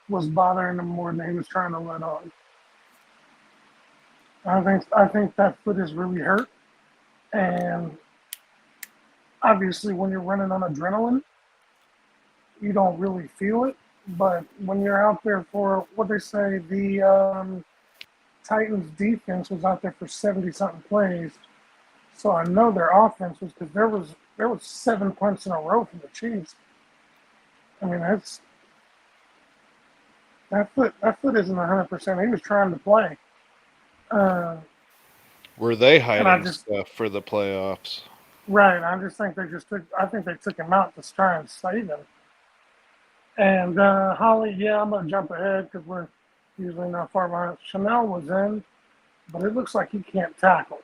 was bothering him more than he was trying to let on. I think that foot is really hurt, and obviously when you're running on adrenaline, you don't really feel it. But when you're out there for what they say, the Titans defense was out there for 70 something plays, so I know their offense was, because there was 7 punts in a row from the Chiefs. I mean, that foot isn't 100%. He was trying to play. Were they hiding stuff for the playoffs? Right. I just think they took him out to try and save him. And Holly, yeah, I'm gonna jump ahead because we're usually not far behind. Chanel was in, but it looks like he can't tackle.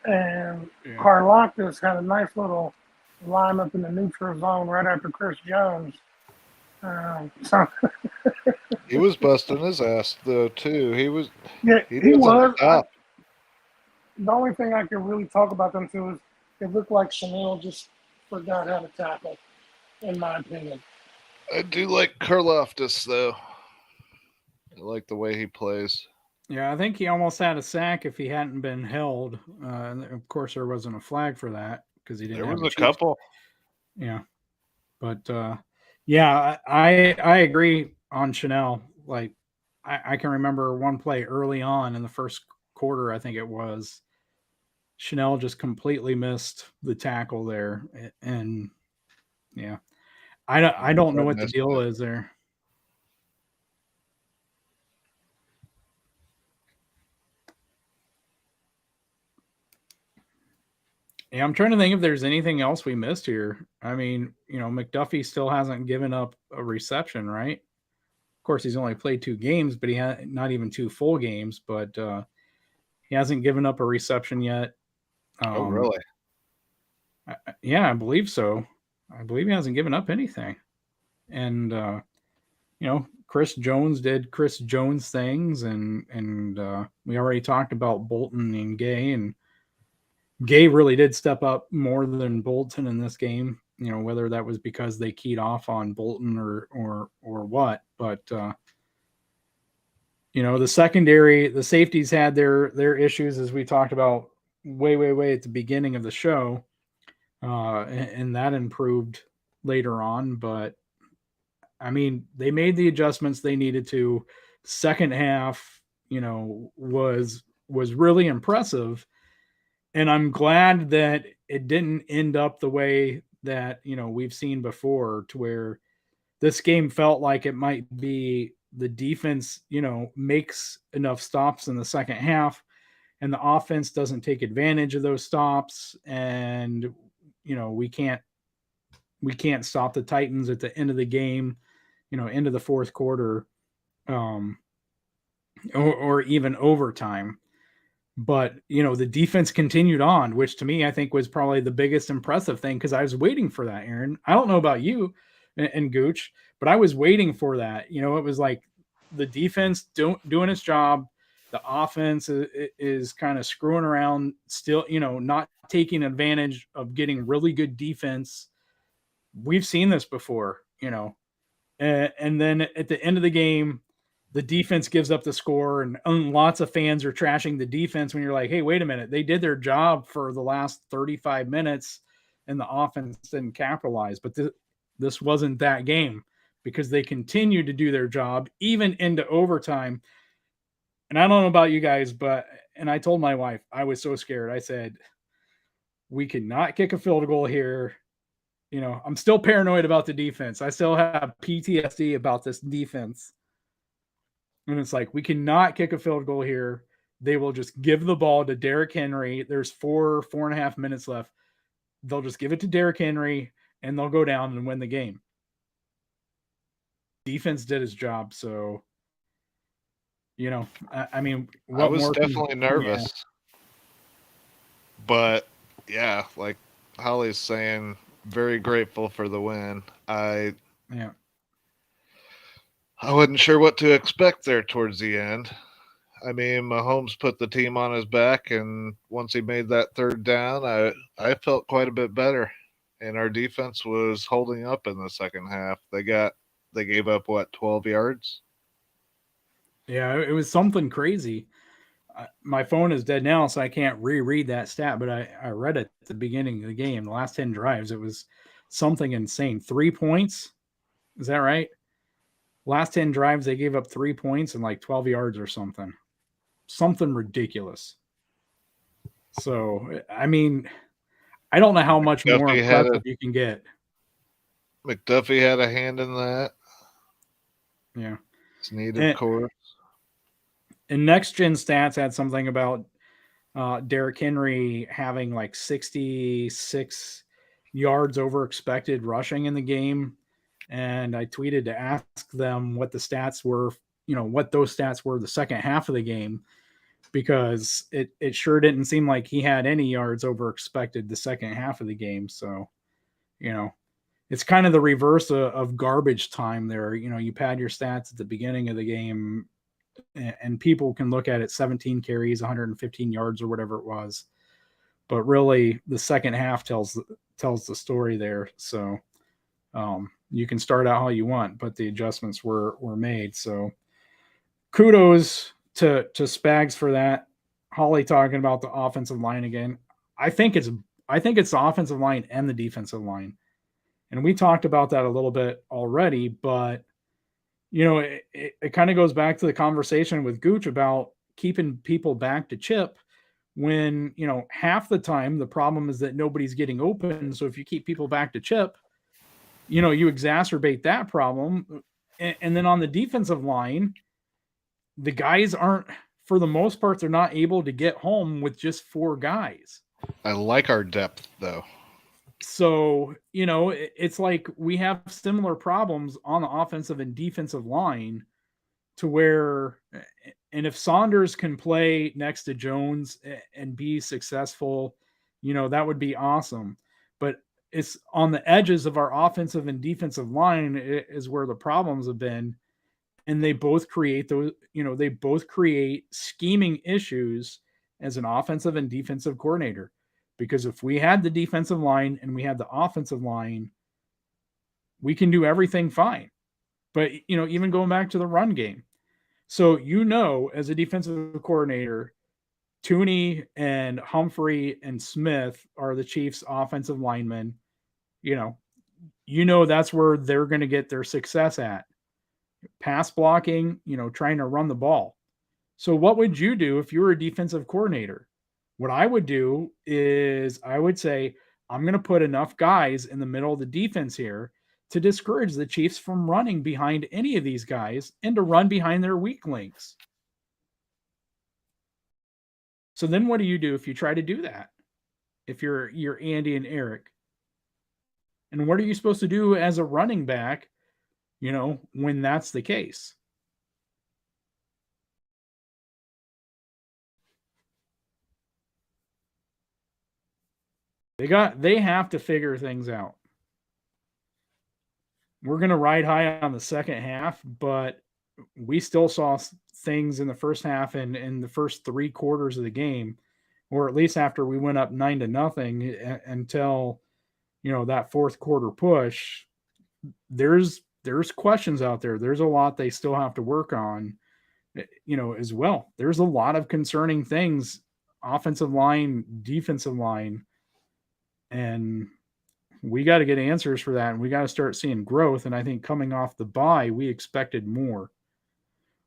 And yeah. Karlaftis had a nice little lineup in the neutral zone right after Chris Jones. He was busting his ass though too. He was. The only thing I can really talk about them too is it looked like Chanel just forgot how to tackle, in my opinion. I do like Karlaftis though. I like the way he plays. Yeah, I think he almost had a sack if he hadn't been held. And of course, there wasn't a flag for that because he didn't. There was a couple. Yeah, but yeah, I agree on Chanel. Like I can remember one play early on in the first quarter, I think it was. Chanel just completely missed the tackle there, and yeah, I don't know what the deal is there. Yeah, I'm trying to think if there's anything else we missed here. I mean, you know, McDuffie still hasn't given up a reception, right? Of course, he's only played 2 games, but he had not even 2 full games. But He hasn't given up a reception yet. Oh, really? Yeah, I believe so. I believe he hasn't given up anything. And Chris Jones did Chris Jones things, and we already talked about Bolton and Gay, and Gay really did step up more than Bolton in this game. Whether that was because they keyed off on Bolton or what, but the secondary, the safeties had their issues, as we talked about way at the beginning of the show, and that improved later on. But I mean, they made the adjustments they needed to. Second half, was really impressive, and I'm glad that it didn't end up the way that we've seen before, to where this game felt like it might be the defense, makes enough stops in the second half, and the offense doesn't take advantage of those stops, and we can't stop the Titans at the end of the game, into the fourth quarter, or even overtime. But the defense continued on, which to me I think was probably the biggest impressive thing, because I was waiting for that, Aaron. I don't know about you and Gooch, but I was waiting for that. It was like the defense doing its job, the offense is kind of screwing around still, not taking advantage of getting really good defense. We've seen this before, and then at the end of the game, the defense gives up the score, and lots of fans are trashing the defense when you're like, hey, wait a minute. They did their job for the last 35 minutes and the offense didn't capitalize. But this wasn't that game, because they continued to do their job even into overtime. And I don't know about you guys, and I told my wife, I was so scared. I said, we cannot kick a field goal here. I'm still paranoid about the defense. I still have PTSD about this defense. And it's like, we cannot kick a field goal here. They will just give the ball to Derrick Henry. There's 4.5 minutes left. They'll just give it to Derrick Henry, and they'll go down and win the game. Defense did its job. So, I mean, I was definitely nervous. But, yeah, like Holly's saying, very grateful for the win. I wasn't sure what to expect there towards the end. I mean, Mahomes put the team on his back, and once he made that third down, I felt quite a bit better. And our defense was holding up in the second half. They gave up 12 yards? Yeah, it was something crazy. My phone is dead now, so I can't reread that stat, but I read it at the beginning of the game. The last 10 drives, it was something insane. 3 points? Is that right? Last 10 drives, they gave up 3 points and like 12 yards or something. Something ridiculous. So, I mean, I don't know how much more impressive you can get. McDuffie had a hand in that. Yeah. It's needed, of course. And Next Gen Stats had something about Derrick Henry having like 66 yards over expected rushing in the game. And I tweeted to ask them what the stats were, what those stats were the second half of the game, because it sure didn't seem like he had any yards over expected the second half of the game. So, it's kind of the reverse of garbage time there. You pad your stats at the beginning of the game, and people can look at it 17 carries, 115 yards or whatever it was. But really, the second half tells the story there. So you can start out how you want, but the adjustments were made. So kudos to Spags for that. Holly talking about the offensive line again. I think it's the offensive line and the defensive line. And we talked about that a little bit already, but it kind of goes back to the conversation with Gooch about keeping people back to chip, when, half the time the problem is that nobody's getting open. So if you keep people back to chip, you exacerbate that problem. And then on the defensive line, the guys aren't, for the most part, they're not able to get home with just 4 guys. I like our depth, though. So, it's like we have similar problems on the offensive and defensive line, to where, And if Saunders can play next to Jones and be successful, that would be awesome. But it's on the edges of our offensive and defensive line is where the problems have been. And they both create they both create scheming issues as an offensive and defensive coordinator. Because if we had the defensive line and we had the offensive line, we can do everything fine. But, even going back to the run game. So, as a defensive coordinator, Tooney and Humphrey and Smith are the Chiefs' offensive linemen. That's where they're going to get their success at. Pass blocking, trying to run the ball. So what would you do if you were a defensive coordinator? What I would do is I would say, I'm going to put enough guys in the middle of the defense here to discourage the Chiefs from running behind any of these guys and to run behind their weak links. So then what do you do if you try to do that? If you're Andy and Eric? And what are you supposed to do as a running back, when that's the case? They have to figure things out. We're going to ride high on the second half, but we still saw things in the first half and in the first 3 quarters of the game, or at least after we went up 9-0 until, that fourth quarter push. There's questions out there. There's a lot they still have to work on, as well. There's a lot of concerning things, offensive line, defensive line, and we got to get answers for that, and we got to start seeing growth. And I think coming off the bye, we expected more.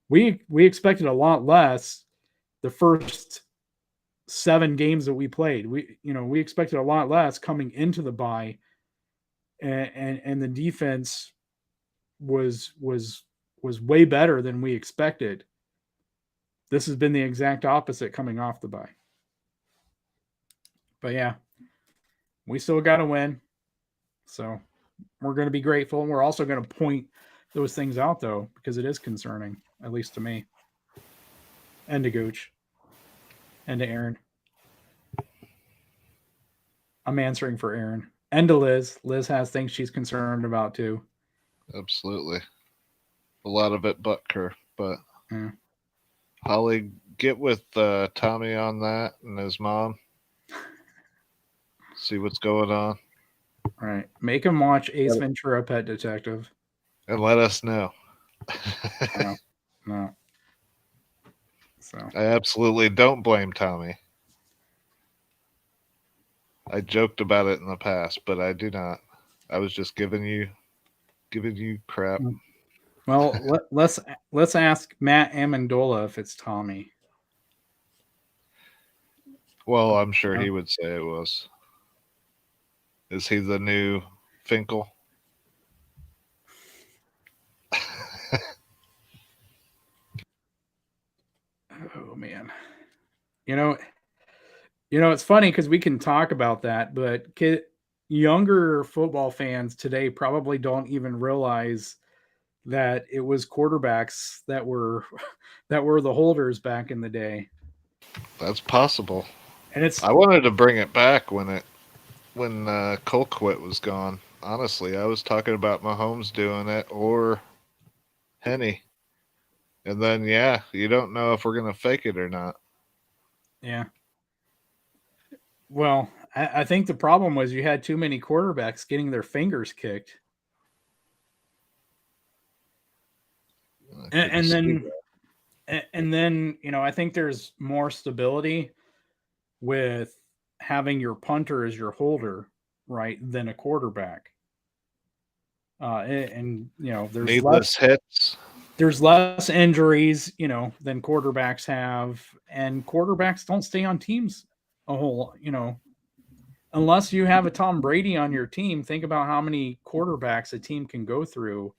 We expected a lot less the first 7 games that we played. We expected a lot less coming into the bye, and the defense was way better than we expected. This has been the exact opposite coming off the bye. But yeah, we still got to win. So we're going to be grateful. And we're also going to point those things out, though, because it is concerning, at least to me. And to Gooch. And to Aaron. I'm answering for Aaron. And to Liz. Liz has things she's concerned about, too. Absolutely. A lot of it Butker. But yeah. Holly, get with Tommy on that and his mom. See what's going on. All right. Make him watch Ace Ventura Pet Detective. And let us know. No. So I absolutely don't blame Tommy. I joked about it in the past, but I do not. I was just giving you crap. Well, let's ask Matt Amendola if it's Tommy. Well, I'm sure he would say it was. Is he the new Finkel? Oh man, it's funny because we can talk about that, but younger football fans today probably don't even realize that it was quarterbacks that were the holders back in the day. That's possible. And I wanted to bring it back when Colquitt was gone. Honestly, I was talking about Mahomes doing it or Henny. And then, you don't know if we're going to fake it or not. Yeah. Well, I think the problem was you had too many quarterbacks getting their fingers kicked. And then, I think there's more stability with having your punter as your holder, right, than a quarterback. There's needless hits. There's less injuries, than quarterbacks have, and quarterbacks don't stay on teams a whole, unless you have a Tom Brady on your team. Think about how many quarterbacks a team can go through,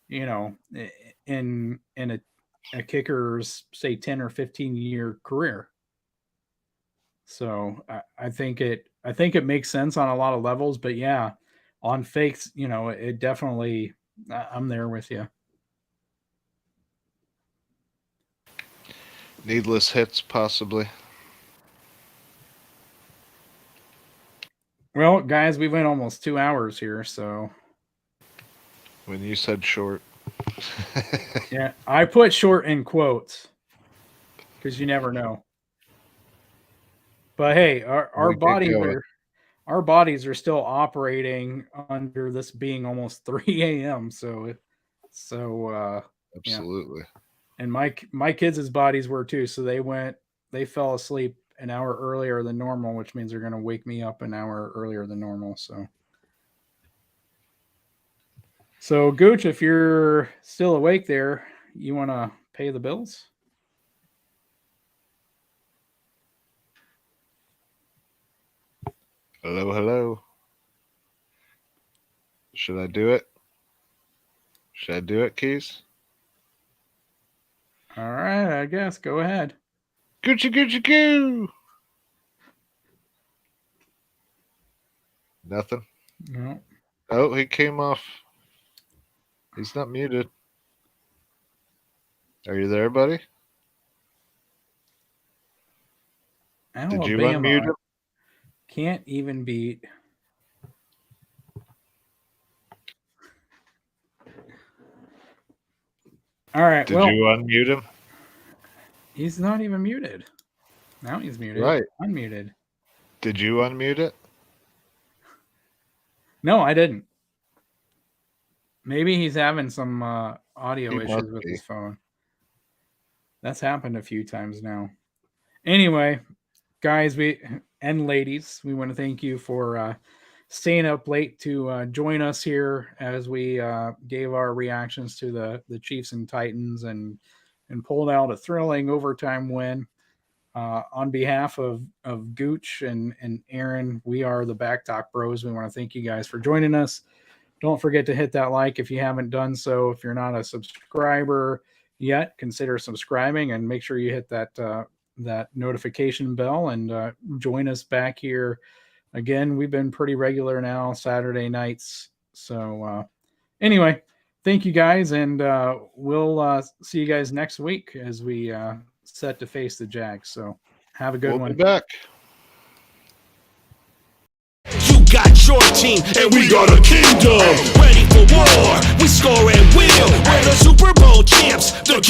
in a kicker's, say, 10 or 15 year career. So I think it makes sense on a lot of levels, but yeah, on fakes, it definitely, I'm there with you. Needless hits, possibly. Well, guys, we went almost 2 hours here, so When you said short. yeah, I put short in quotes because you never know. But hey, We get going. our bodies are still operating under this being almost 3 a.m. So yeah. Absolutely. And my kids' bodies were too. So they fell asleep an hour earlier than normal, which means they're going to wake me up an hour earlier than normal. So Gooch, if you're still awake there, you want to pay the bills? Hello, hello. Should I do it? Should I do it, Keas? All right, I guess. Go ahead. Gucci, Gucci, goo! Nothing. No. Oh, he came off. He's not muted. Are you there, buddy? Alabama Did you unmute him? can't even beat. All right. Did well, you unmute him? he's not even muted. Now he's muted. Right. Unmuted. Did you unmute it? No, I didn't. Maybe he's having some audio He issues must with be. his phone. That's happened a few times now. Anyway, guys, and ladies, we want to thank you for staying up late to join us here as we gave our reactions to the Chiefs and Titans and pulled out a thrilling overtime win. On behalf of Gooch and Aaron, we are the BAK Talk Bros. We want to thank you guys for joining us. Don't forget to hit that like if you haven't done so. If you're not a subscriber yet, consider subscribing and make sure you hit that notification bell and join us back here. Again, we've been pretty regular now, Saturday nights. So anyway, thank you guys, and we'll see you guys next week as we set to face the Jags. So have a good one. We'll be back. You got your team, and we got a kingdom. Ready for war, we score and win. We're the Super Bowl champs. The